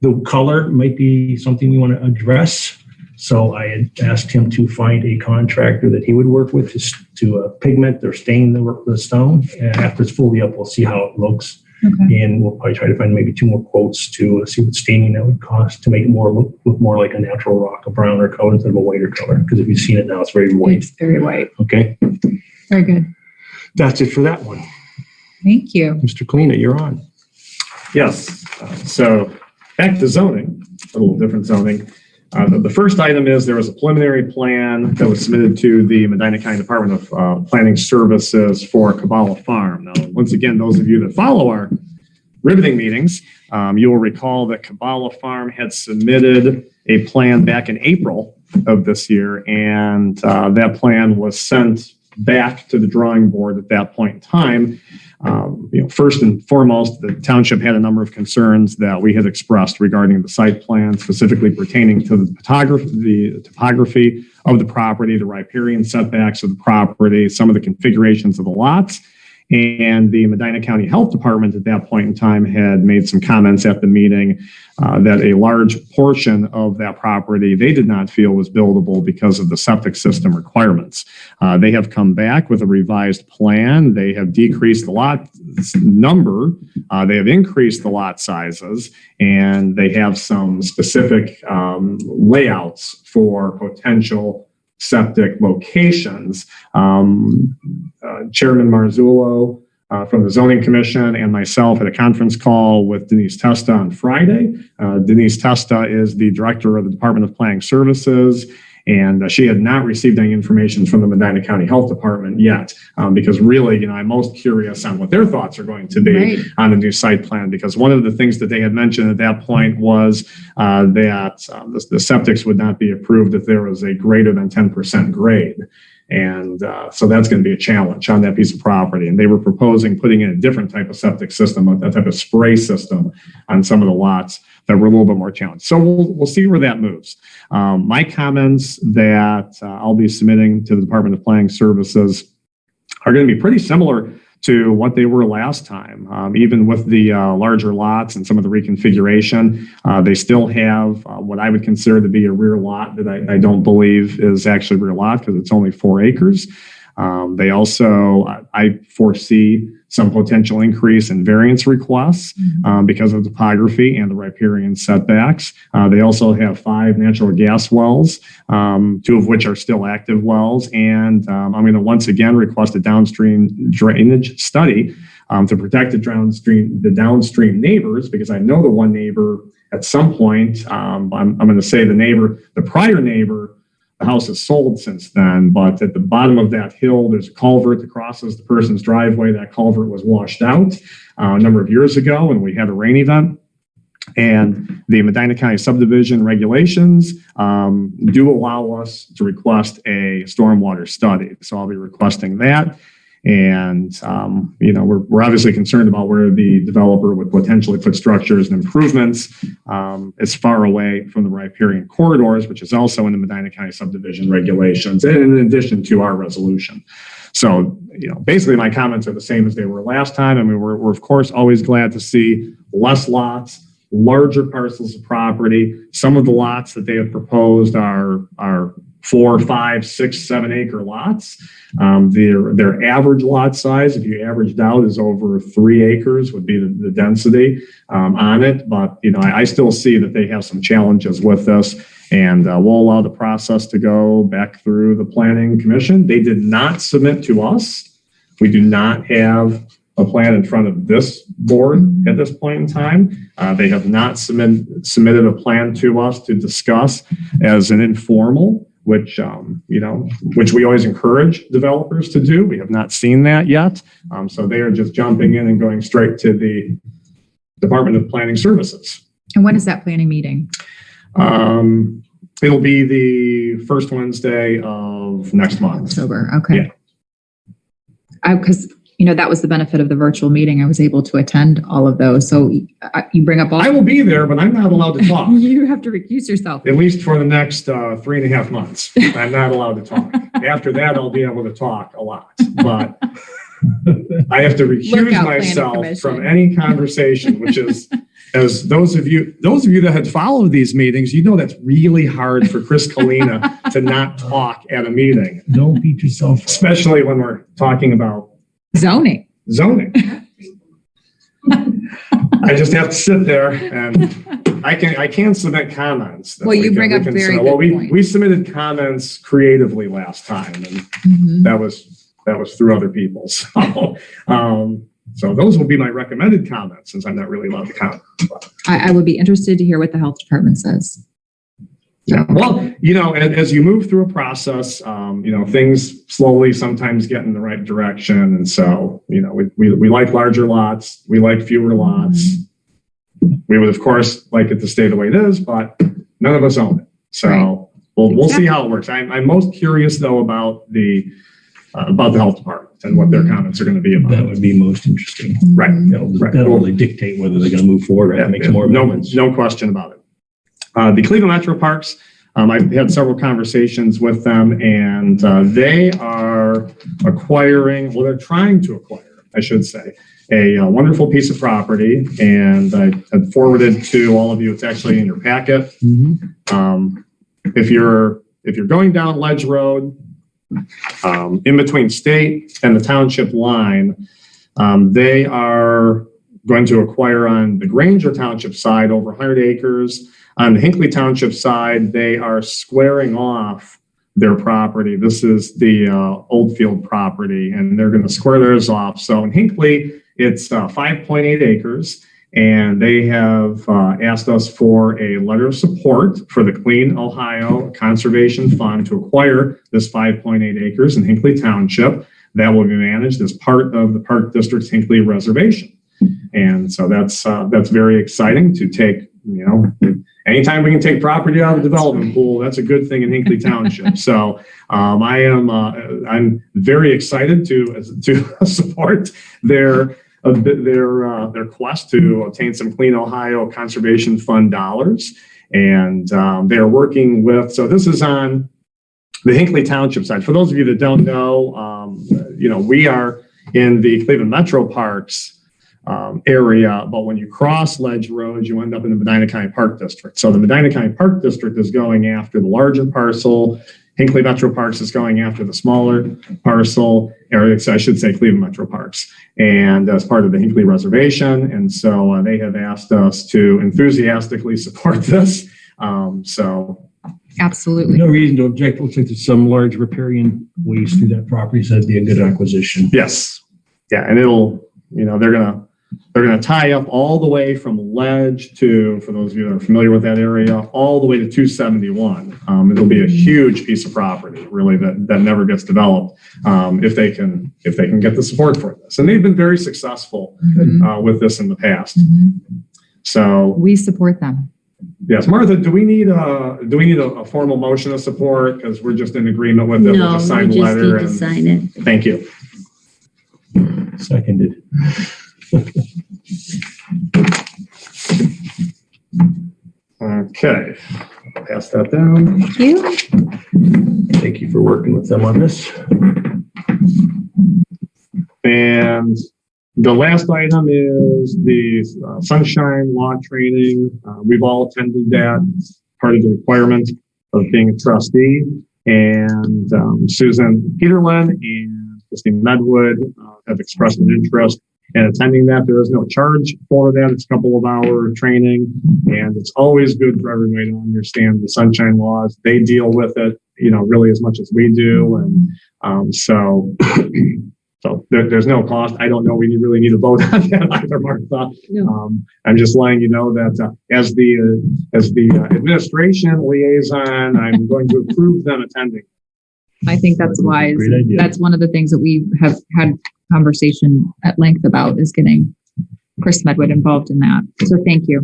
The color might be something we want to address. So I had asked him to find a contractor that he would work with to pigment or stain the stone. And after it's fully up, we'll see how it looks. Okay. And we'll probably try to find maybe 2 more quotes to see what staining that would cost to make it look more like a natural rock, a browner color instead of a whiter color. Because if you've seen it now, it's very white. It's very white. Okay. Very good. That's it for that one. Thank you. Mr. Kalina, you're on. Yes. So back to zoning, a little different zoning. The first item is there was a preliminary plan that was submitted to the Medina County Department of Planning Services for Kimball Farm. Now, once again, those of you that follow our riveting meetings, you will recall that Kimball Farm had submitted a plan back in April of this year, and that plan was sent back to the drawing board at that point in time. First and foremost, the township had a number of concerns that we had expressed regarding the site plan, specifically pertaining to the topography of the property, the riparian setbacks of the property, some of the configurations of the lots. And the Medina County Health Department at that point in time had made some comments at the meeting that a large portion of that property they did not feel was buildable because of the septic system requirements. They have come back with a revised plan. They have decreased the lot number. They have increased the lot sizes, and they have some specific layouts for potential septic locations. Chairman Marzullo from the Zoning Commission and myself had a conference call with Denise Testa on Friday. Denise Testa is the director of the Department of Planning Services, and she had not received any information from the Medina County Health Department yet, because really, I'm most curious on what their thoughts are going to be on the new site plan, because one of the things that they had mentioned at that point was that the septics would not be approved if there was a greater than 10% grade. And so that's going to be a challenge on that piece of property. And they were proposing putting in a different type of septic system, a type of spray system on some of the lots that were a little bit more challenged. So we'll see where that moves. My comments that I'll be submitting to the Department of Planning Services are going to be pretty similar to what they were last time. Even with the larger lots and some of the reconfiguration, they still have what I would consider to be a rear lot that I don't believe is actually a rear lot because it's only 4 acres. They also, I foresee some potential increase in variance requests because of topography and the riparian setbacks. They also have 5 natural gas wells, 2 of which are still active wells. And I'm going to once again request a downstream drainage study to protect the downstream neighbors, because I know the one neighbor at some point, I'm going to say the prior neighbor, the house is sold since then, but at the bottom of that hill, there's a culvert that crosses the person's driveway. That culvert was washed out a number of years ago when we had a rain event. And the Medina County subdivision regulations do allow us to request a stormwater study. So I'll be requesting that. And, we're obviously concerned about where the developer would potentially put structures and improvements as far away from the riparian corridors, which is also in the Medina County subdivision regulations, and in addition to our resolution. So, basically my comments are the same as they were last time. I mean, we're of course always glad to see less lots, larger parcels of property. Some of the lots that they have proposed are 4, 5, 6, 7 acre lots. Their average lot size, if you averaged out, is over 3 acres would be the density on it. But, I still see that they have some challenges with this, and we'll allow the process to go back through the Planning Commission. They did not submit to us. We do not have a plan in front of this board at this point in time. They have not submitted a plan to us to discuss as an informal, which we always encourage developers to do. We have not seen that yet. So they are just jumping in and going straight to the Department of Planning Services. And when is that planning meeting? It'll be the first Wednesday of next month. October. Okay. Yeah. Because that was the benefit of the virtual meeting. I was able to attend all of those. So you bring up all. I will be there, but I'm not allowed to talk. You have to recuse yourself. At least for the next 3.5 months. I'm not allowed to talk. After that, I'll be able to talk a lot. But I have to recuse myself from any conversation, which is, as those of you that had followed these meetings, that's really hard for Chris Kalina to not talk at a meeting. Don't beat yourself up. Especially when we're talking about zoning. I just have to sit there, and I can submit comments. Well, you bring up very good points. We submitted comments creatively last time, and that was through other people. So those will be my recommended comments, since I'm not really allowed to comment. I would be interested to hear what the health department says. Yeah. Well, as you move through a process, things slowly sometimes get in the right direction. And so, we like larger lots. We like fewer lots. We would, of course, like it to stay the way it is, but none of us own it. So we'll see how it works. I'm most curious, though, about the health department and what their comments are going to be about. That would be most interesting. Right. That'll really dictate whether they're going to move forward or make some more amendments. No question about it. The Cleveland Metro Parks, I've had several conversations with them, and they are they're trying to acquire, I should say, a wonderful piece of property. And I had forwarded to all of you, it's actually in your packet. If you're going down Ledge Road, in between state and the township line, they are going to acquire on the Granger Township side over 100 acres. On the Hinckley Township side, they are squaring off their property. This is the Oldfield property, and they're going to square theirs off. So in Hinckley, it's 5.8 acres, and they have asked us for a letter of support for the Clean Ohio Conservation Fund to acquire this 5.8 acres in Hinckley Township that will be managed as part of the Park District's Hinckley Reservation. And so that's very exciting to take, anytime we can take property out of the development pool, that's a good thing in Hinckley Township. So I'm very excited to support their quest to obtain some Clean Ohio Conservation Fund dollars. And they're working with, so this is on the Hinckley Township side. For those of you that don't know, we are in the Cleveland Metro Parks area, but when you cross Ledge Road, you end up in the Medina County Park District. So the Medina County Park District is going after the larger parcel. Hinckley Metro Parks is going after the smaller parcel, or I should say Cleveland Metro Parks, and as part of the Hinckley Reservation. And so they have asked us to enthusiastically support this. Absolutely. No reason to object. Looks like there's some large riparian waste through that property, so that'd be a good acquisition. Yes. Yeah. And it'll, they're going to tie up all the way from Ledge to, for those of you that are familiar with that area, all the way to 271. It'll be a huge piece of property, really, that never gets developed if they can get the support for this. And they've been very successful with this in the past. So we support them. yes, Martha, do we need a formal motion of support because we're just in agreement with it? No, We'll just we sign the just letter need to sign it. Thank you. Seconded. Okay, I'll pass that down. Thank you. Thank you for working with them on this. And the last item is the sunshine law training. We've all attended that, part of the requirement of being a trustee. And Susan Peterlin and Christine Medwood have expressed an interest in attending that. There is no charge for that. It's a couple of hour training, and it's always good for everybody to understand the sunshine laws. They deal with it, really as much as we do. And so there's no cost. I don't know. We really need a vote on that either, Martha. No. I'm just letting you know that as the administration liaison, I'm going to approve them attending. I think that's wise. Great idea. That's one of the things that we have had conversation at length about is getting Chris Medwood involved in that. So thank you.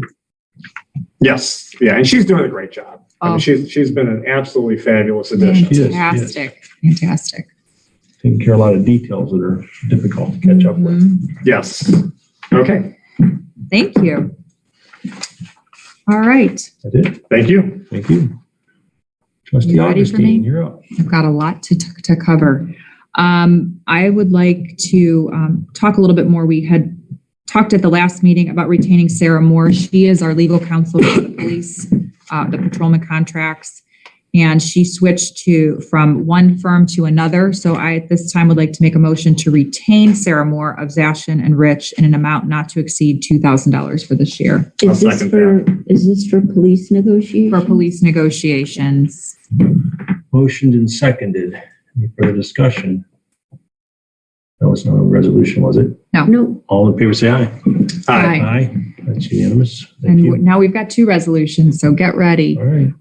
Yes. Yeah. And she's doing a great job. I mean, she's been an absolutely fabulous addition. Yes, Fantastic. Fantastic. Taking care of a lot of details that are difficult to catch up with. Yes. Okay. Thank you. All right. That's it. Thank you. Thank you. Trustee You ready for me? Augustine, you're up. I've got a lot to cover. I would like to talk a little bit more. We had talked at the last meeting about retaining Sarah Moore. She is our legal counsel for the police, the patrolman contracts, and she switched from one firm to another. So I, at this time, would like to make a motion to retain Sarah Moore of Zashin and Rich in an amount not to exceed $2,000 for this year Is this for police negotiation? for police negotiations. Motioned and seconded. Any further discussion? That was not a resolution, was it? No. All in favor, say aye. Aye. Aye. That's unanimous. Thank And you. now we've got two resolutions, so get ready. All right.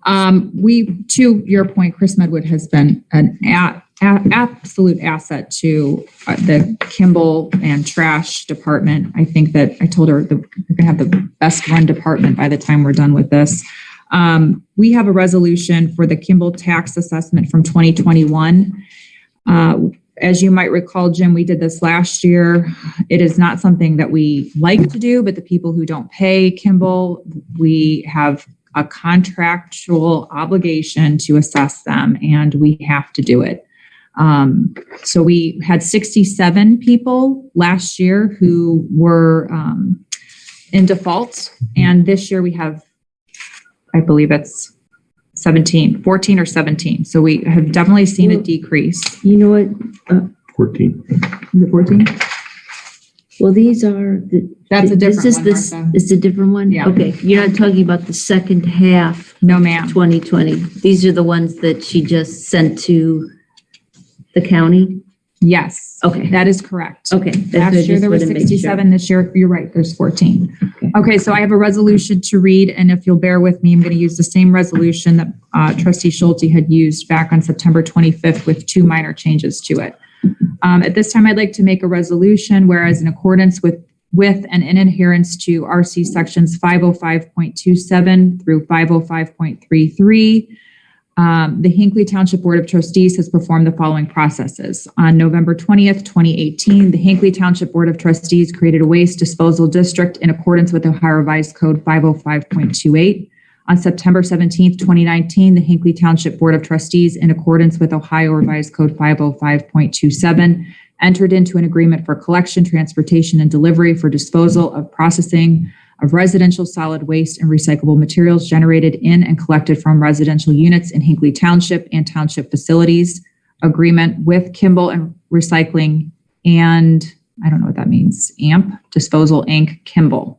To your point, Chris Medwood has been an absolute asset to the Kimball and trash department. I think that I told her that we're going to have the best run department by the time we're done with this. We have a resolution for the Kimball Tax Assessment from 2021. As you might recall, Jim, we did this last year. It is not something that we like to do, but the people who don't pay Kimball, we have a contractual obligation to assess them, and we have to do it. So we had 67 people last year who were in default, and this year we have, I believe it's 14 or 17. So we have definitely seen a decrease. You know what? 14. Is it 14? Well, these are That's a different this one, is Martha. Is a different one? Yeah. Okay. You're not talking about the second half, No, ma'am. 2020. These are the ones that she just sent to the county? Yes. Okay. That is correct. Okay. Last year there was 67. This year, you're right, there's 14. Okay, so I have a resolution to read, and if you'll bear with me, I'm going to use the same resolution that Trustee Schulte had used back on September 25th with two minor changes to it. At this time, I'd like to make a resolution, whereas in accordance with and in adherence to RC sections 505.27 through 505.33, the Hinckley Township Board of Trustees has performed the following processes. On November 20th, 2018, the Hinckley Township Board of Trustees created a waste disposal district in accordance with Ohio Revised Code 505.28. On September 17th, 2019, the Hinckley Township Board of Trustees, in accordance with Ohio Revised Code 505.27, entered into an agreement for collection, transportation, and delivery for disposal of processing of residential solid waste and recyclable materials generated in and collected from residential units in Hinckley Township and township facilities. Agreement with Kimball and Recycling and, I don't know what that means, AMP Disposal Inc., Kimball.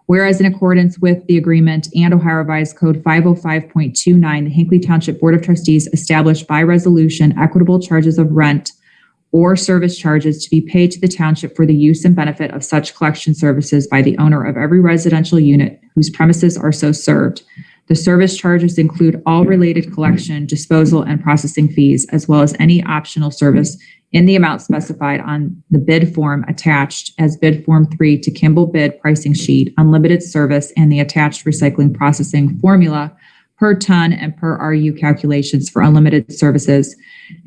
Whereas in accordance with the agreement and Ohio Revised Code 505.29, the Hinckley Township Board of Trustees established by resolution equitable charges of rent or service charges to be paid to the township for the use and benefit of such collection services by the owner of every residential unit whose premises are so served. The service charges include all related collection, disposal, and processing fees, as well as any optional service in the amount specified on the bid form attached as bid form 3 to Kimball bid pricing sheet, unlimited service, and the attached recycling processing formula per ton and per RU calculations for unlimited services,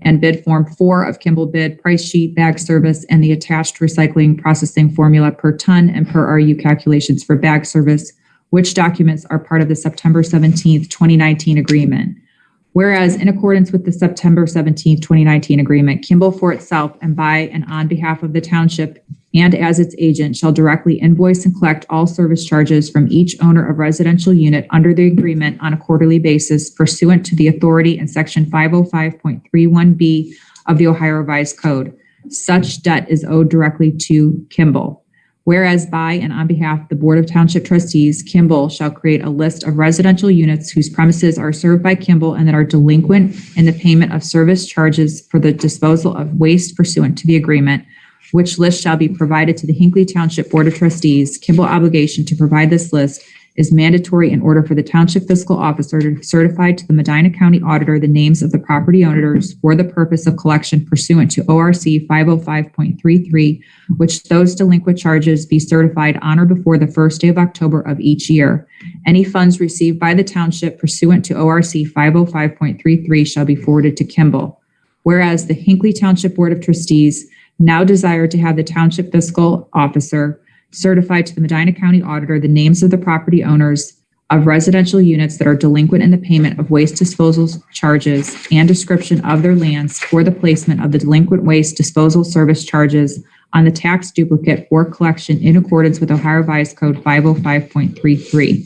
and bid form 4 of Kimball bid price sheet bag service and the attached recycling processing formula per ton and per RU calculations for bag service, which documents are part of the September 17th, 2019 agreement. Whereas in accordance with the September 17th, 2019 agreement, Kimball for itself and by and on behalf of the township and as its agent shall directly invoice and collect all service charges from each owner of residential unit under the agreement on a quarterly basis pursuant to the authority in section 505.31B of the Ohio Revised Code. Such debt is owed directly to Kimball. Whereas by and on behalf of the Board of Township Trustees, Kimball shall create a list of residential units whose premises are served by Kimball and that are delinquent in the payment of service charges for the disposal of waste pursuant to the agreement, which list shall be provided to the Hinckley Township Board of Trustees. Kimball obligation to provide this list is mandatory in order for the Township Fiscal Officer to certify to the Medina County Auditor the names of the property owners for the purpose of collection pursuant to ORC 505.33, which those delinquent charges be certified on or before the first day of October of each year. Any funds received by the Township pursuant to ORC 505.33 shall be forwarded to Kimball. Whereas the Hinckley Township Board of Trustees now desire to have the Township Fiscal Officer certified to the Medina County Auditor the names of the property owners of residential units that are delinquent in the payment of waste disposal charges and description of their lands for the placement of the delinquent waste disposal service charges on the tax duplicate for collection in accordance with Ohio Revised Code 505.33.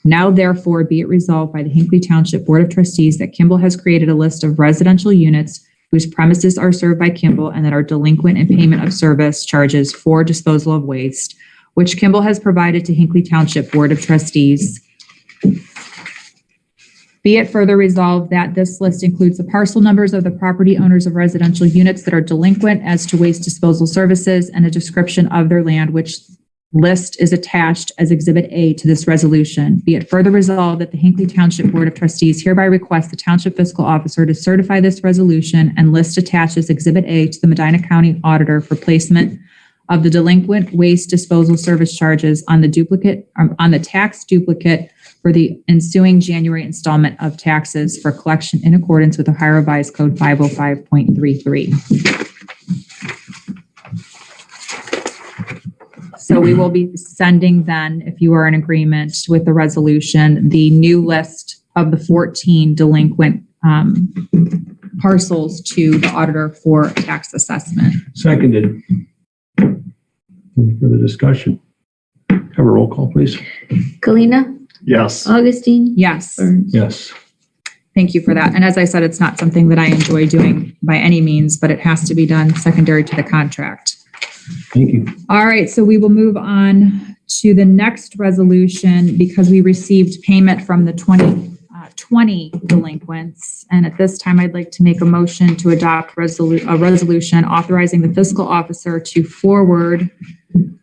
Now therefore be it resolved by the Hinckley Township Board of Trustees that Kimball has created a list of residential units whose premises are served by Kimball and that are delinquent in payment of service charges for disposal of waste, which Kimball has provided to Hinckley Township Board of Trustees. Be it further resolved that this list includes the parcel numbers of the property owners of residential units that are delinquent as to waste disposal services and a description of their land, which list is attached as Exhibit A to this resolution. Be it further resolved that the Hinckley Township Board of Trustees hereby request the Township Fiscal Officer to certify this resolution and list attached as Exhibit A to the Medina County Auditor for placement of the delinquent waste disposal service charges on the tax duplicate for the ensuing January installment of taxes for collection in accordance with Ohio Revised Code 505.33. So we will be sending then, if you are in agreement with the resolution, the new list of the 14 delinquent parcels to the auditor for tax assessment. Seconded. Any further discussion? Have a roll call, please. Kalina? Yes. Augustine? Yes. Burns? Yes. Thank you for that. And as I said, it's not something that I enjoy doing by any means, but it has to be done secondary to the contract. Thank you. All right, so we will move on to the next resolution because we received payment from the 2020 delinquents. And at this time, I'd like to make a motion to adopt a resolution authorizing the fiscal officer to forward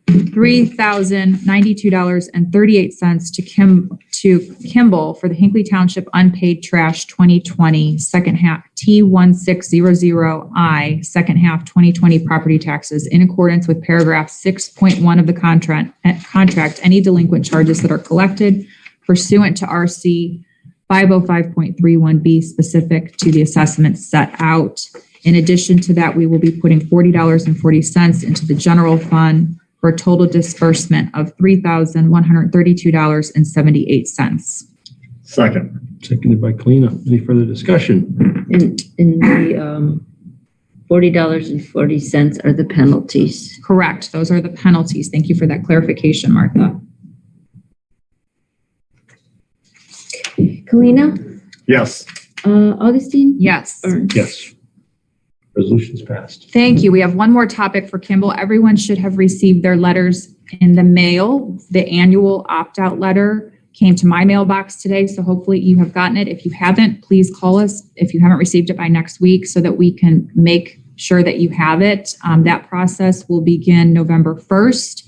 $3,092.38 to Kimball for the Hinckley Township unpaid trash 2020 second half T1600I second half 2020 property taxes in accordance with paragraph 6.1 of the contract. Any delinquent charges that are collected pursuant to RC 505.31B specific to the assessment set out. In addition to that, we will be putting $40.40 into the general fund for a total disbursement of $3,132.78. Second. Seconded by Kalina. Any further discussion? In the $40.40 are the penalties. Correct. Those are the penalties. Thank you for that clarification, Martha. Kalina? Yes. Augustine? Yes. Burns? Yes. Resolution's passed. Thank you. We have one more topic for Kimball. Everyone should have received their letters in the mail. The annual opt-out letter came to my mailbox today, so hopefully you have gotten it. If you haven't, please call us if you haven't received it by next week so that we can make sure that you have it. That process will begin November 1st,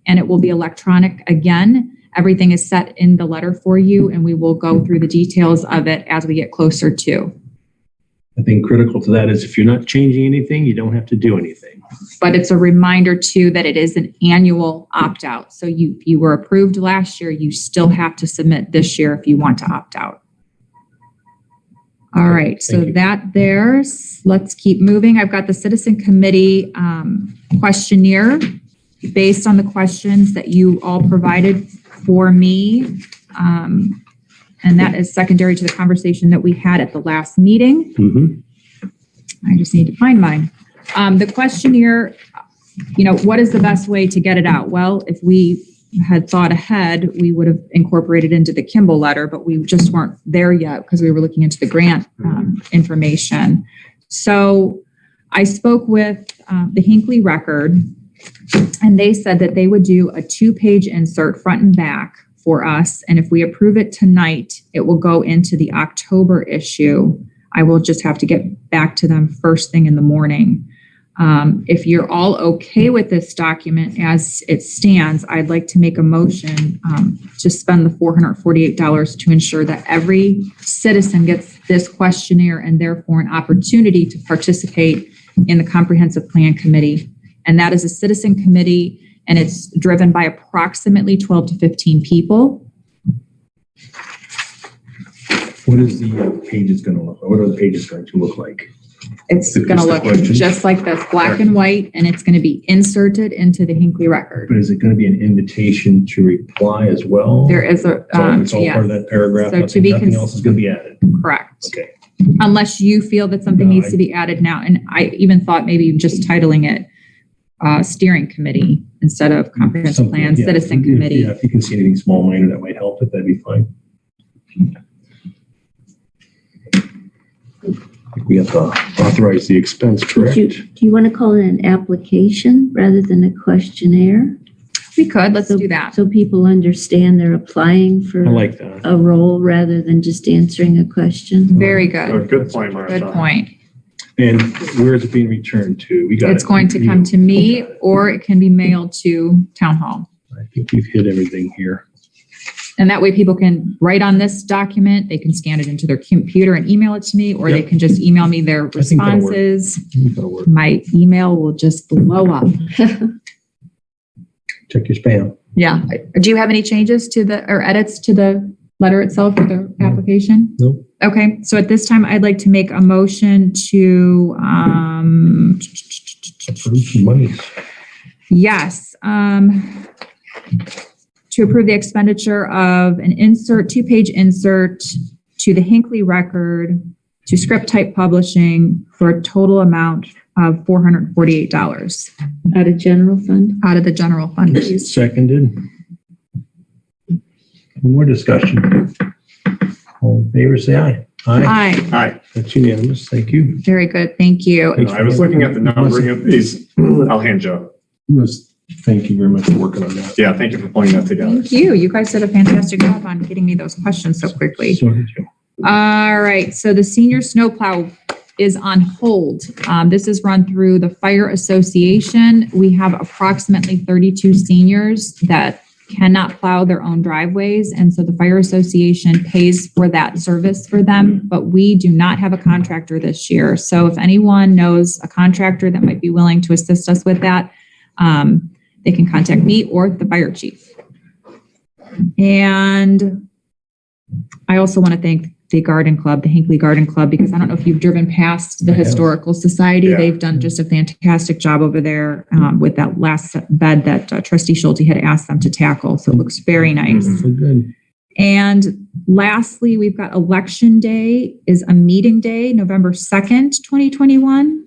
and it will be electronic again. Everything is set in the letter for you, and we will go through the details of it as we get closer to. I think critical to that is if you're not changing anything, you don't have to do anything. But it's a reminder too that it is an annual opt-out. So you were approved last year, you still have to submit this year if you want to opt out. All right, so Thank you. let's keep moving. I've got the citizen committee questionnaire based on the questions that you all provided for me. And that is secondary to the conversation that we had at the last meeting. I just need to find mine. The questionnaire, what is the best way to get it out? Well, if we had thought ahead, we would have incorporated into the Kimball letter, but we just weren't there yet because we were looking into the grant information. So I spoke with the Hinckley Record, and they said that they would do a 2-page insert front and back for us. And if we approve it tonight, it will go into the October issue. I will just have to get back to them first thing in the morning. If you're all okay with this document as it stands, I'd like to make a motion to spend the $448 to ensure that every citizen gets this questionnaire and therefore an opportunity to participate in the Comprehensive Plan Committee. And that is a citizen committee, and it's driven by approximately 12 to 15 people. What is the pages going to look like? What are the pages going to look like? It's going to look just like this, black and white, and it's going to be inserted into the Hinckley Record. But is it going to be an invitation to reply as well? There is a, It's all part of that paragraph. So to be nothing else is going to be added. Correct. Okay. Unless you feel that something needs to be added now. And I even thought maybe just titling it steering committee instead of comprehensive plan, citizen committee. Yeah, if you can see anything small, minor that might help it, that'd be fine. I think we have to authorize the expense, correct? Do you want to call it an application rather than a questionnaire? We could, let's do that. So people understand they're applying for I like that. a role rather than just answering a question. Very Oh, good. good point, Martha. Good point. And where is it being returned to? We got It's going to come to me, or it can be mailed to town hall. I think we've hit everything here. And that way people can write on this document, they can scan it into their computer and email it to me, or they Yep. can just email me their I think that'll work. responses. That'll work. My email will just blow up. Check your spam. Yeah. Do you have any changes to or edits to the letter itself or the application? Nope. Okay. So at this time, I'd like to make a motion to, Approve some monies. yes, to approve the expenditure of an 2-page insert to the Hinckley Record to Script Type Publishing for a total amount of $448 Out of general fund? out of the general fund, please. Seconded. More discussion. All in favor, say aye. Aye. Hi. That's unanimous. Thank you. Very good. Thank you. I was looking at the numbering of these. I'll hand you. Thank you very much for working on that. Yeah, thank you for putting that together. Thank you. You guys did a fantastic job on getting me those questions so quickly. So did you. All right, so the senior snowplow is on hold. This is run through the Fire Association. We have approximately 32 seniors that cannot plow their own driveways, and so the Fire Association pays for that service for them, but we do not have a contractor this year. So if anyone knows a contractor that might be willing to assist us with that, they can contact me or the fire chief. And I also want to thank the Garden Club, the Hinckley Garden Club, because I don't know if you've driven past the I have. Historical Society. Yeah. They've done just a fantastic job over there with that last bed that Trustee Schulte had asked them to tackle. So it looks very nice. Mhm. So good. And lastly, we've got Election Day is a meeting day, November 2nd, 2021.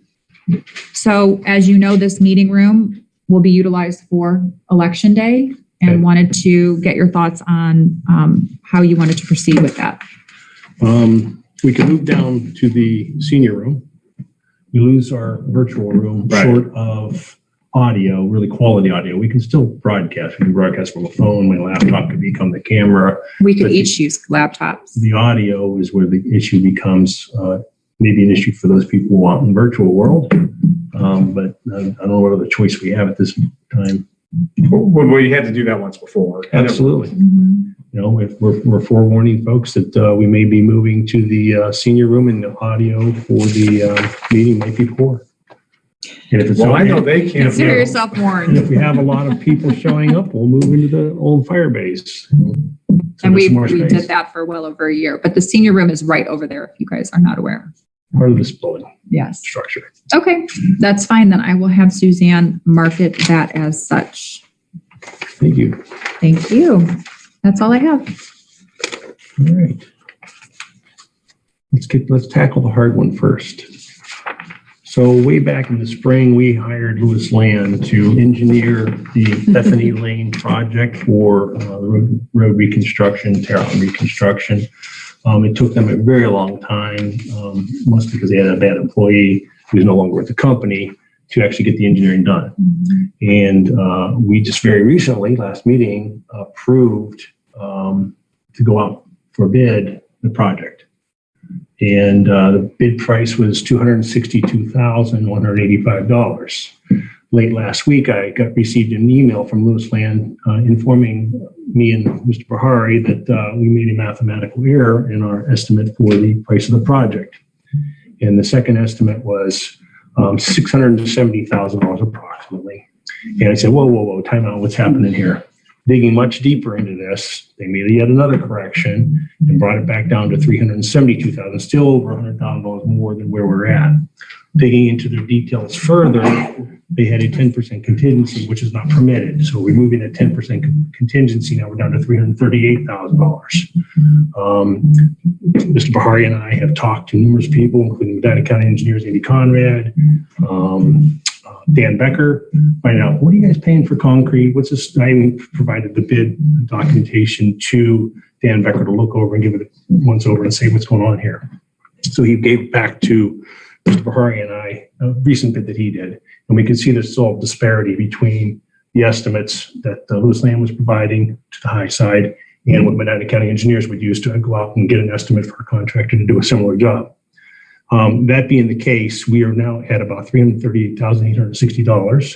So as you know, this meeting room will be utilized for Election Day and Okay. wanted to get your thoughts on how you wanted to proceed with that. We can move down to the senior room. We lose our virtual room Right. short of audio, really quality audio. We can still broadcast. We can broadcast from a phone. My laptop could become the camera. We could But each use laptops. The audio is where the issue becomes maybe an issue for those people who want in the virtual world. But I don't know what other choice we have at this time. Well, we had to do that once before. Absolutely. Mhm. You know, if we're forewarning folks that we may be moving to the senior room and the audio for the meeting might be poor. And if it's Well, I know and they can't. Consider yourself warned. if we have a lot of people showing up, we'll move into the old fire base. So And there's we more space. did that for well over a year, but the senior room is right over there if you guys are not aware. Part of this building Yes. structure. Okay, that's fine. Then I will have Suzanne market that as such. Thank you. Thank you. That's all I have. All right. Let's tackle the hard one first. So way back in the spring, we hired Lewis Land to engineer the Bethany Lane project for road reconstruction, tear out reconstruction. It took them a very long time, mostly because they had a bad employee who's no longer with the company, to actually get the engineering done. And we just very recently, last meeting, approved to go out for bid the project. And the bid price was $262,185. Late last week, I received an email from Lewis Land informing me and Mr. Bahari that we made a mathematical error in our estimate for the price of the project. And the second estimate was $670,000 approximately. And I said, whoa, time out, what's happening here? Digging much deeper into this, they made yet another correction and brought it back down to $372,000, still over $100,000 more than where we're at. Digging into the details further, they had a 10% contingency, which is not permitted. So removing that 10% contingency, now we're down to $338,000. Mr. Bahari and I have talked to numerous people, including Medina County engineers, Andy Conrad, Dan Becker, find out, what are you guys paying for concrete? What's this? I even provided the bid documentation to Dan Becker to look over and give it a once over and say what's going on here. So he gave back to Mr. Bahari and I a recent bid that he did. And we could see the sort of disparity between the estimates that Lewis Land was providing to the high side and what Medina County engineers would use to go out and get an estimate for a contractor to do a similar job. That being the case, we are now at about $338,860.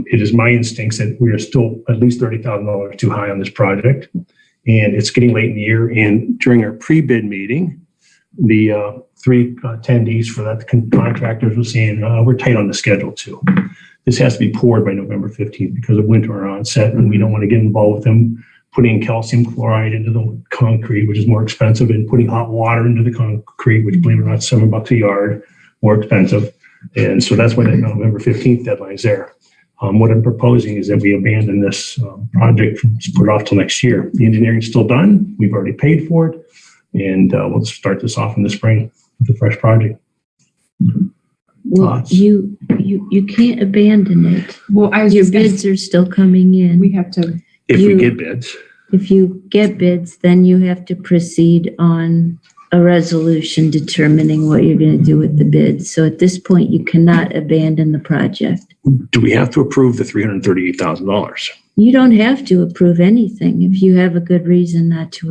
It is my instincts that we are still at least $30,000 too high on this project. And it's getting late in the year. And during our pre-bid meeting, the three attendees for that contractors were saying, we're tight on the schedule too. This has to be poured by November 15th because of winter onset, and we don't want to get involved with them putting calcium chloride into the concrete, which is more expensive, and putting hot water into the concrete, which, believe it or not, $7 a yard, more expensive. And so that's why that November 15th deadline is there. What I'm proposing is that we abandon this project, put it off till next year. The engineering's still done. We've already paid for it. And we'll start this off in the spring with a fresh project. Well, Thoughts? you can't abandon it. Well, I was Your just gonna bids are still coming in. we have to, If we You- get bids. If you get bids, then you have to proceed on a resolution determining what you're going to do with the bids. So at this point, you cannot abandon the project. Do we have to approve the $338,000? You don't have to approve anything if you have a good reason not to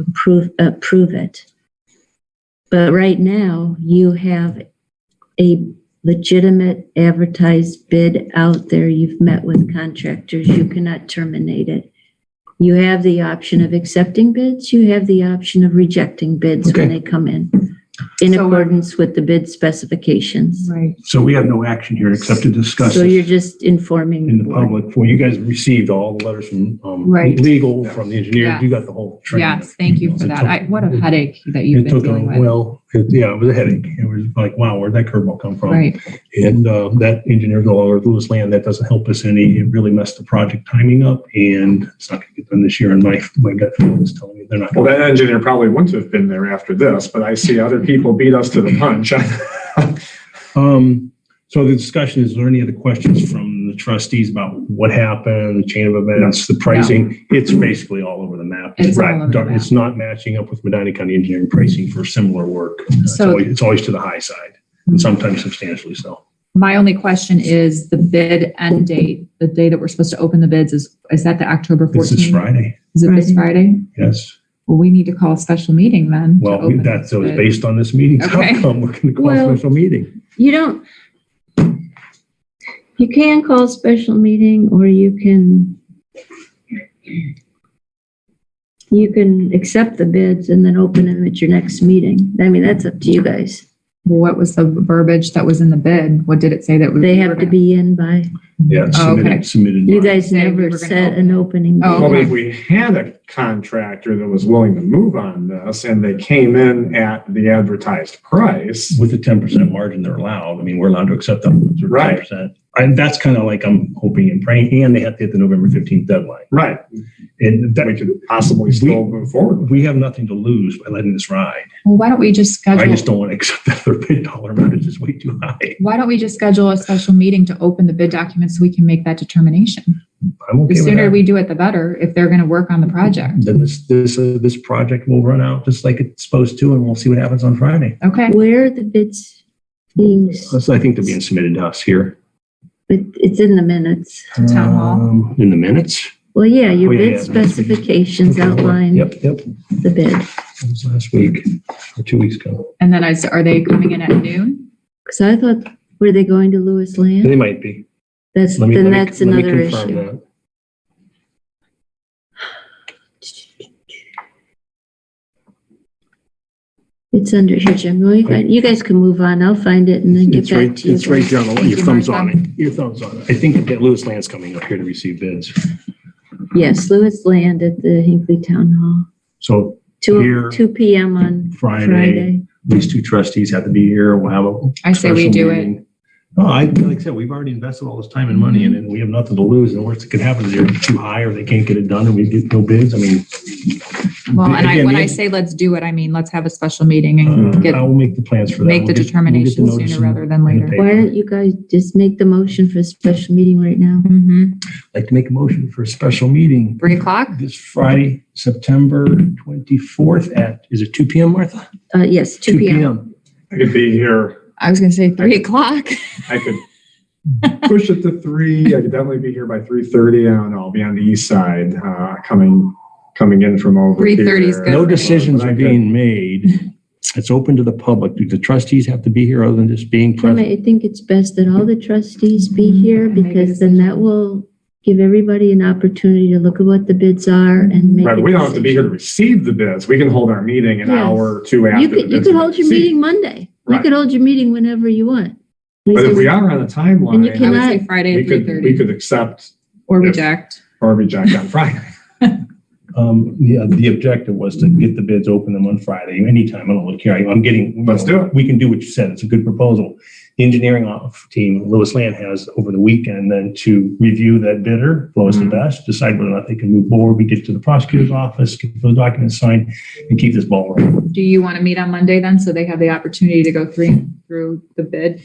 approve it. But right now, you have a legitimate advertised bid out there. You've met with contractors. You cannot terminate it. You have the option of accepting bids. You have the option of rejecting bids when Okay. they come in So- accordance with the bid specifications. right. So we have no action here except to discuss So it you're just informing in the board. public. Well, you guys received all the letters from Right. legal, from the engineer. Yes. You got the whole training. Yes, thank you for It that. took- What a headache that you've It been took dealing with. it was a headache. It was like, wow, where'd that curveball come from? Right. And that engineer no longer Lewis Land, that doesn't help us any. It really messed the project timing up, and it's not going to get done this year. And my gut feeling is telling me they're not. Well, that engineer probably wouldn't have been there after this, but I see other people beat us to the punch. So the discussion is there any other questions from the trustees about what happened, the chain of events, the pricing? It's basically all over the map. It's all over the map. It's not matching up with Medina County engineering pricing for similar work. So- It's always to the high side and sometimes substantially so. My only question is the bid end date, the day that we're supposed to open the bids is that the October 14th? This is Friday, Is it this Friday? yes. Well, we need to call a special meeting then. to Well, open that the was bid. based on this meeting's Okay. outcome. We're going to call a Well- special meeting. You can call a special meeting or you can accept the bids and then open them at your next meeting. I mean, that's up to you guys. What was the verbiage that was in the bid? What did it say that we They were have to gonna- be in by, Yeah, Oh, okay. submitted. you guys Say we never were gonna set open an it. opening. Oh, date. Well, okay. if we had a contractor that was willing to move on this and they came in at the advertised price, With the 10% margin they're allowed. I mean, we're allowed to accept up to Right. 10%. And that's kind of like I'm hoping and praying, and they have to hit the November 15th deadline. right, And we could possibly still move forward. we have nothing to lose by letting this ride. Well, why don't we just I schedule, just don't want to accept that their bid dollar amount is just way too high. why don't we just schedule a special meeting to open the bid documents so we can make that determination? I'm okay The with sooner that. we do it, the better, if they're going to work on the project. Then this project will run out just like it's supposed to, and we'll see what happens on Friday. Okay. Where are the bids being, So I think they're being submitted to us here. it's in the minutes. Town hall. In the minutes. Well, yeah, your Oh, yeah, bid yeah. specifications Okay, outline Yep. the bid. That was last week or 2 weeks ago. And then are they coming in at noon? Because I thought, were they going to Lewis Land? They might be. That's Let me another confirm issue. that. It's under here, Jim. Well, you guys can move on. I'll find it and then get It's back right, to you. it's right there on the, your you, thumbs Martha. on it. Your thumbs on it. I think that Lewis Land's coming up here to receive bids. Yes, Lewis Land at the Hinckley Town Hall, So Here. 2 p.m. on Friday, Friday. these two trustees have to be here. We'll have a. I say we special do it. meeting. No, like I said, we've already invested all this time and money in it, and we have nothing to lose. And the worst that could happen is they're too high or they can't get it done and we get no bids. I mean. Well, and again, when the- I say let's do it, I mean, let's have a special meeting and get, I will make the plans for that. make the We'll get determination notice sooner rather than in the later. paper. Why don't you guys just make the motion for a special meeting right now? Mhm. I'd like to make a motion for a special meeting 3:00? this Friday, September 24th at, is it 2 p.m., Martha? Yes, 2 p.m. I could be here, I was going to say 3:00. I could push it to 3. I could definitely be here by 3:30. I don't know, I'll be on the east side, coming in from over 3:30 is here. good. No decisions But I are could- being made. It's open to the public. Do the trustees have to be here other than just being Tim, present? I think it's best that all the trustees be here And make a because then decision. that will give everybody an opportunity to look at what the bids are and make. Right, a we don't have to be here to decision. receive the bids. We can hold our meeting an Yes. hour or two after. You the could bids have been hold your received. meeting Monday. You Right. could hold your meeting whenever you want. But if we are on a And you timeline, I would cannot- say Friday we at could 3:30 we could accept or if- reject. or reject on Friday. The objective was to get the bids, open them on Friday, anytime. I don't really care. I'm getting. Let's do it. We can do what you said. It's a good proposal. The engineering team, Lewis Land, has over the weekend then to review that bidder, lowest and best, decide whether or not they can move forward. We get to the prosecutor's office, get those documents signed, and keep this ball rolling. Do you want to meet on Monday then, so they have the opportunity to go through the bid?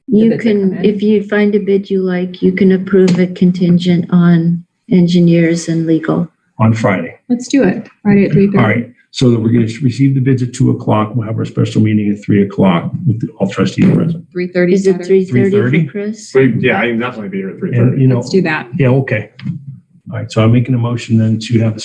You bids that come can, in. if you find a bid you like, you can approve it contingent on engineers and legal. On Friday. Let's do it. Friday at 3:30. All right. So that we're going to receive the bids at 2:00. We'll have our special meeting at 3:00 with all trustees present. 3:30 Is it better. 3:30 3:30? for Chris? Yeah, I can definitely be here at And, 3:30. you know, Let's do that. yeah, okay. All right. So I'm making a motion then to have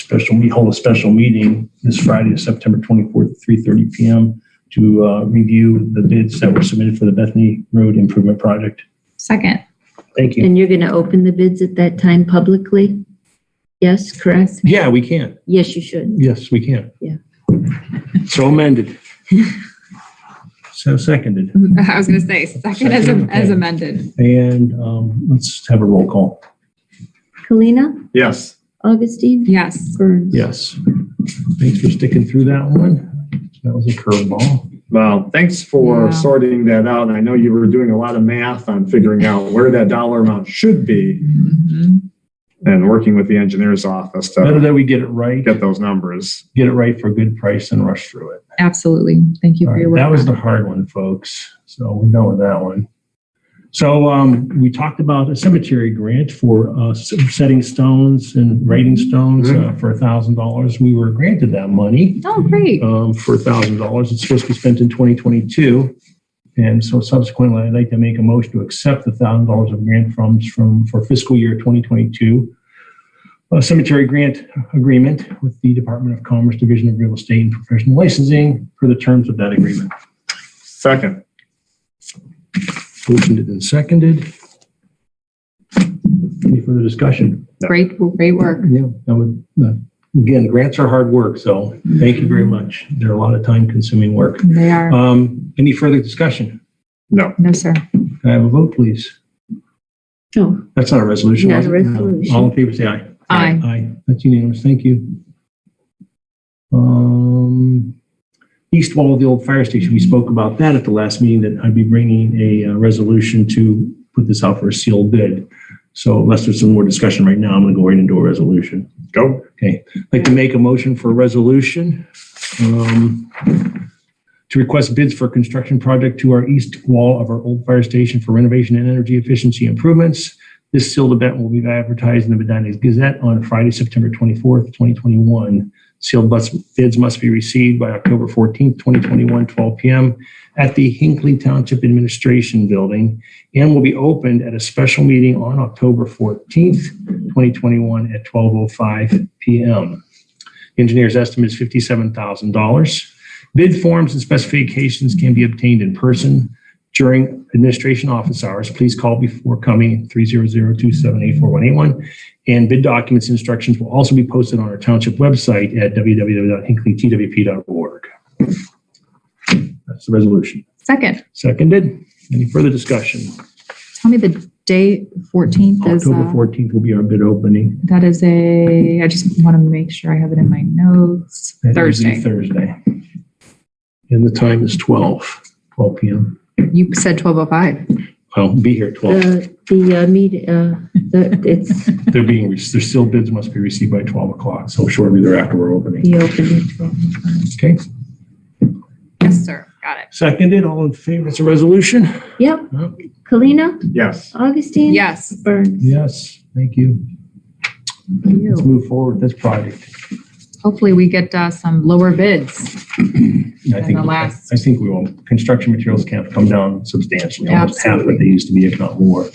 hold a special meeting this Friday, September 24th, 3:30 p.m. to review the bids that were submitted for the Bethany Road Improvement Project. Second. Thank you. And you're going to open the bids at that time publicly? Yes, correct? Yeah, we can. Yes, you should. Yes, we can. Yeah. So amended. So seconded. I was going to say second as amended. And let's have a roll call. Kalina? Yes. Augustine? Yes. Burns? Yes. Thanks for sticking through that one. That was a curveball. Well, thanks for Yeah. sorting that out. I know you were doing a lot of math on figuring out where that dollar amount should be Mhm. and working with the engineer's office Better to that we get it right, get those numbers. get it right for a good price and rush through it. Absolutely. Thank you All for right, your work. that was the hard one, folks. So we're done with that one. So we talked about a cemetery grant for setting stones and writing stones for $1,000. We were granted that money Oh, great. for $1,000. It's supposed to be spent in 2022. And so subsequently, I'd like to make a motion to accept the $1,000 of grant funds for fiscal year 2022. A cemetery grant agreement with the Department of Commerce Division of Real Estate and Professional Licensing for the terms of that agreement. Second. Motioned and seconded. Any further discussion? Great work. Yeah, that would, again, grants are hard work, so thank you very much. They're a lot of time-consuming work. They are. Any further discussion? No. No, sir. Can I have a vote, please? No, That's not a resolution. Not is a it? resolution. All in favor, say aye. Aye. Aye. That's unanimous. Thank you. East wall of the old fire station. We spoke about that at the last meeting, that I'd be bringing a resolution to put this out for a sealed bid. So unless there's some more discussion right now, I'm going to go right into a resolution. Go. Okay. I'd like to make a motion for a resolution to request bids for a construction project to our east wall of our old fire station for renovation and energy efficiency improvements. This sealed event will be advertised in the Medina Gazette on Friday, September 24th, 2021. Sealed bids must be received by October 14th, 2021, 12 p.m. at the Hinckley Township Administration Building, and will be opened at a special meeting on October 14th, 2021 at 12:05 p.m. Engineer's estimate is $57,000. Bid forms and specifications can be obtained in person during administration office hours. Please call before coming 300-278-4181. And bid documents and instructions will also be posted on our township website at www.hinkleytwp.org. That's the resolution. Second. Seconded. Any further discussion? Tell me the date. 14th is. October 14th will be our bid opening. That is I just want to make sure I have it in my notes. That is a Thursday. Thursday. And the time is 12 p.m. You said 12:05. I'll be here at 12. Their sealed bids must be received by 12 o'clock. So shortly thereafter, we're opening. he opened at 12:05. Okay. Yes, sir. Got it. Seconded. All in favor? It's a resolution. Yep. Yep. Kalina, Yes. Augustine. Yes. Burns. Yes. Thank you. Let's move forward with this project. Hopefully we get some lower bids. I think we will. Construction materials can't come down substantially, almost half what they used to be, if not more.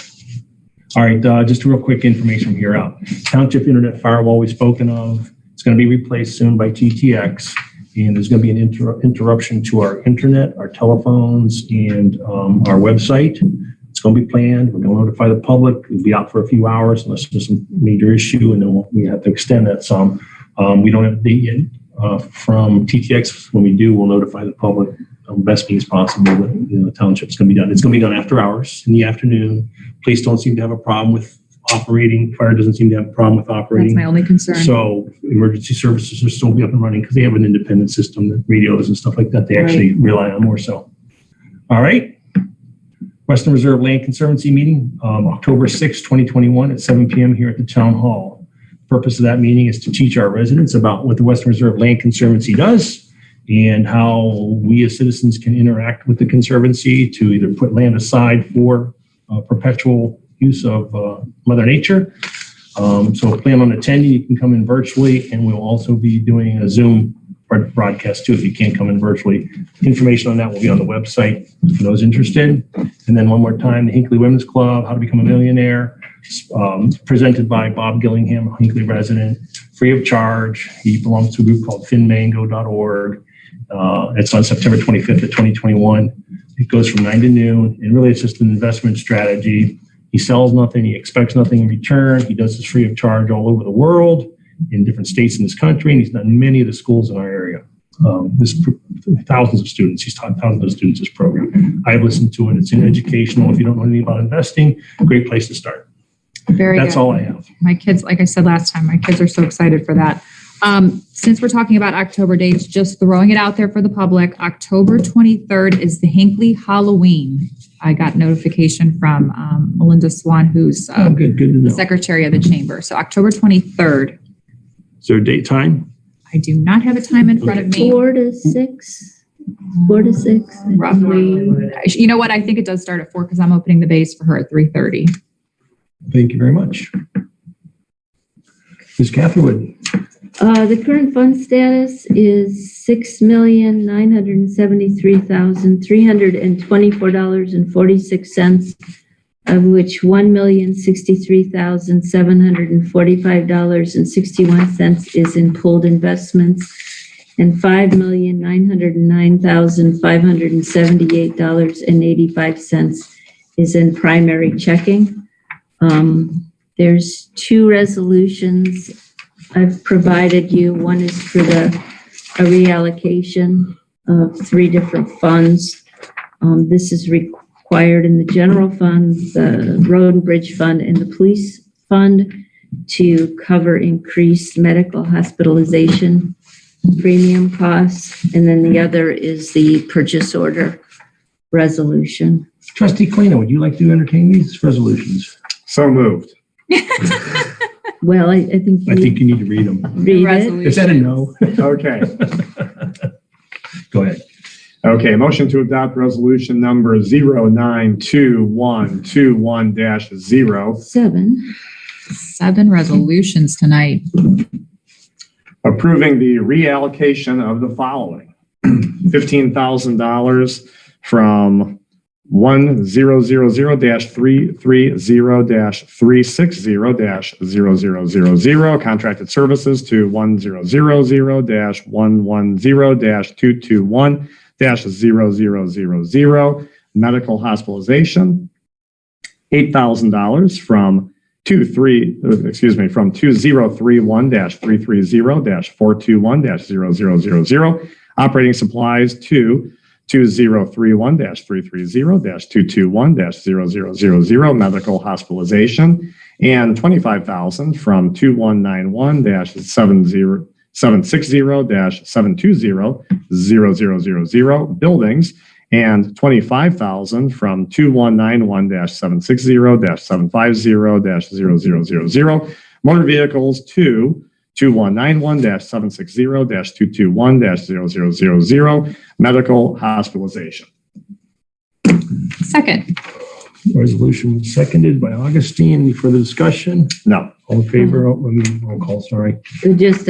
All right, just a real quick information from here out. Township Internet Firewall we've spoken of. It's going to be replaced soon by TTX, and there's going to be an interruption to our internet, our telephones, and our website. It's going to be planned. We're going to notify the public. It'll be out for a few hours unless there's some major issue, and then we have to extend that some. We don't have a date yet from TTX. When we do, we'll notify the public best means possible that the township's going to be done. It's going to be done after hours in the afternoon. Police don't seem to have a problem with operating. Fire doesn't seem to have a problem with operating. That's my only concern. So emergency services will still be up and running because they have an independent system, that radios and stuff like that they actually rely on more so. All right. Western Reserve Land Conservancy meeting, October 6, 2021 at 7 p.m. here at the Town Hall. Purpose of that meeting is to teach our residents about what the Western Reserve Land Conservancy does and how we as citizens can interact with the Conservancy to either put land aside for perpetual use of Mother Nature. So plan on attending. You can come in virtually, and we'll also be doing a Zoom broadcast too if you can't come in virtually. Information on that will be on the website for those interested. And then one more time, the Hinckley Women's Club, How to Become a Millionaire, presented by Bob Gillingham, a Hinckley resident, free of charge. He belongs to a group called finmango.org. It's on September 25th of 2021. It goes from 9 to noon, and really it's just an investment strategy. He sells nothing. He expects nothing in return. He does this free of charge all over the world, in different states in this country, and he's done many of the schools in our area. Thousands of students. He's taught thousands of students this program. I've listened to it. It's educational. If you don't know anything about investing, great place to start. That's all I have. My kids, like I said last time, my kids are so excited for that. Since we're talking about October dates, just throwing it out there for the public, October 23rd is the Hinckley Halloween. I got notification from Melinda Swan, who's Good to know. secretary of the chamber. So October 23rd. Is there a date time? I do not have a time in front of me. 4 to 6. 4 to 6. Roughly. You know what? I think it does start at 4 because I'm opening the base for her at 3:30. Thank you very much. Ms. Catherwood. The current fund status is $6,973,324.46, of which $1,063,745.61 is in pooled investments, and $5,909,578.85 is in primary checking. There's 2 resolutions I've provided you. One is for a reallocation of 3 different funds. This is required in the general fund, the road and bridge fund, and the police fund to cover increased medical hospitalization premium costs. And then the other is the purchase order resolution. Trustee Kalina, would you like to entertain these resolutions? So moved. Well, I think I think you need to read them. read it. Is that a no? Okay. Go ahead. Okay, motion to adopt resolution number 092121-0. 7. Resolutions tonight. Approving the reallocation of the following. $15,000 from 1000-330-360-0000 contracted services to 1000-111-221-0000 medical hospitalization. $8,000 from 2031-330-421-0000 operating supplies to 2031-330-221-0000 medical hospitalization, and $25,000 from 2191-760-720-0000 buildings, and $25,000 from 2191-760-750-0000 motor vehicles to 2191-760-221-0000 medical hospitalization. Second. Resolution seconded by Augustine. Any further discussion? No. All in favor? Oh, let me roll call, sorry. I'd just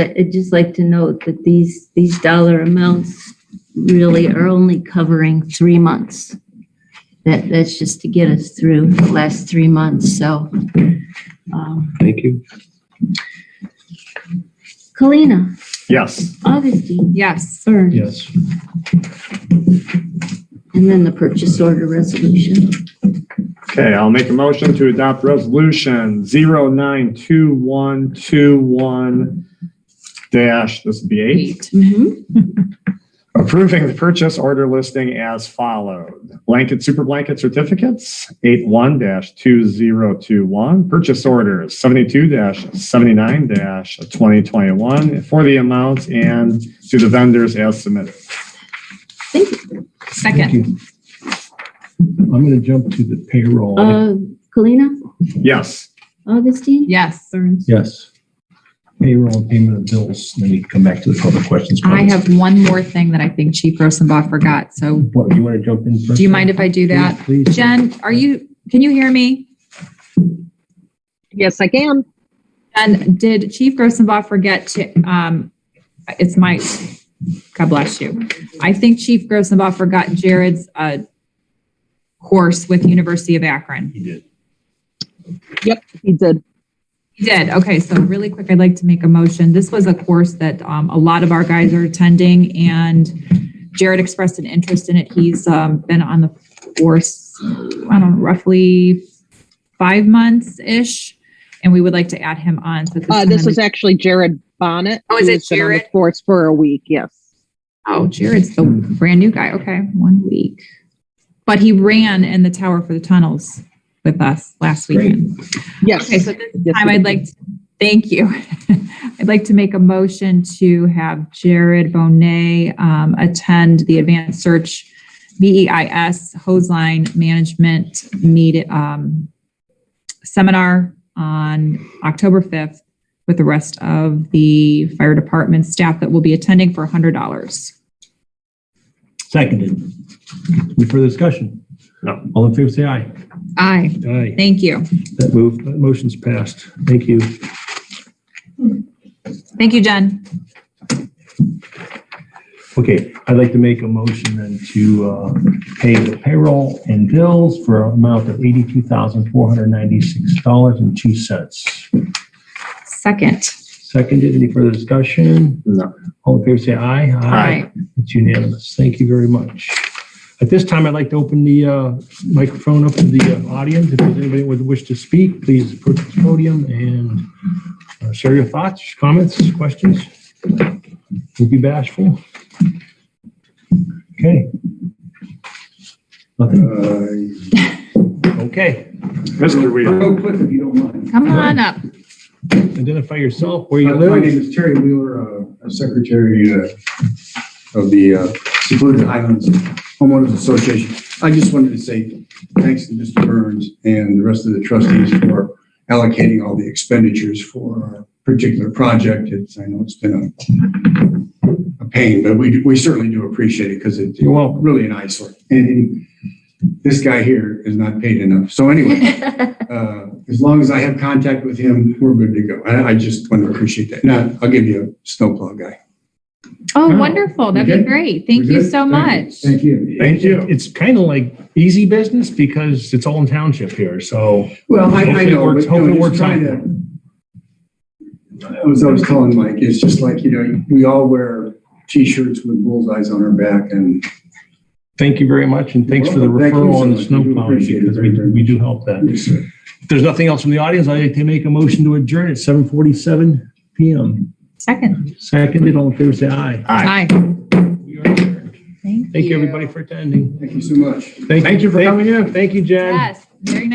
like to note that these dollar amounts really are only covering 3 months. That's just to get us through the last 3 months, so. Thank you. Kalina, Yes. Augustine, Yes. Burns. Yes. And then the purchase order resolution. Okay, I'll make a motion to adopt resolution 092121 this would be 8. Approving the purchase order listing as followed. Blanket super blanket certificates 81-2021. Purchase orders 72-79-2021 for the amounts and to the vendors as submitted. Thank you. Thank Second. you. I'm going to jump to the payroll. Kalina, Yes. Augustine? Yes. Burns. Yes. Payroll and payment of bills. Then we come back to the public questions. I have one more thing that I think Chief Rosenbach forgot. So What, do you want to jump in first? do you mind if I do that? Please. Jen, can you hear me? Yes, I can. And did Chief Grossenbach forget to, God bless you. I think Chief Grossenbach forgot Jared's course with University of Akron. He did. Yep, he did. He did. Okay, so really quick, I'd like to make a motion. This was a course that a lot of our guys are attending, and Jared expressed an interest in it. He's been on the course, I don't know, roughly 5 months-ish, and we would like to add him on. So This is actually Jared Bonnet. Oh, is it who's been on the Jared? course for a week, yes. Oh, Jared's the brand new guy. Okay, 1 week. But he ran in the tower for the tunnels with us last weekend. Yes. Okay, so this Yes, time we I'd did. like to, thank you. I'd like to make a motion to have Jared Bonet attend the Advanced Search BEIS Hose Line Management seminar on October 5th with the rest of the fire department staff that will be attending for $100. Seconded. Any further discussion? No. All in favor, say aye. Aye. Aye. Thank you. That motion's passed. Thank you. Thank you, Jen. Okay, I'd like to make a motion then to pay the payroll and bills for an amount of $82,496.02. Second. Seconded. Any further discussion? No. All in favor, say aye. Aye. It's unanimous. Thank you very much. At this time, I'd like to open the microphone up to the audience. If there's anybody who would wish to speak, please approach the podium and share your thoughts, comments, questions. Don't be bashful. Okay. Nothing? Okay. Mr. Wheeler. Real quick, if you don't mind. Come on up. Identify yourself, where you My live. name is Terry Wheeler, Secretary of the Secluded Highlands Homeowners Association. I just wanted to say thanks to Mr. Burns and the rest of the trustees for allocating all the expenditures for our particular project. I know it's been a pain, but we certainly do appreciate it because it's You're welcome. really an eyesore. And this guy here is not paid enough. So anyway, as long as I have contact with him, we're good to go. I just want to appreciate that. Now, I'll give you a snowplow guy. Oh, Wow. wonderful. That'd Okay. be great. Thank We're you good? so much. Thank you. Thank you. It's kind of like easy business because it's all in township here, so. Well, I Hopefully it know, works- but, you know, hopefully it just works trying out. I was telling Mike, it's just like, we all wear T-shirts with bullseyes on our back and Thank you very much, and thanks for the Thank you referral so on the much. snow We do plowing, appreciate it because very, very we do much. help that. If there's nothing else from the audience, I'd like to make a motion to adjourn at 7:47 PM. Second. Seconded, all in favor, say aye. Aye. We are adjourned. Thank you, everybody, for attending. thank you so much. Thank you for coming in. Thank you, Jen. Yes, very nice.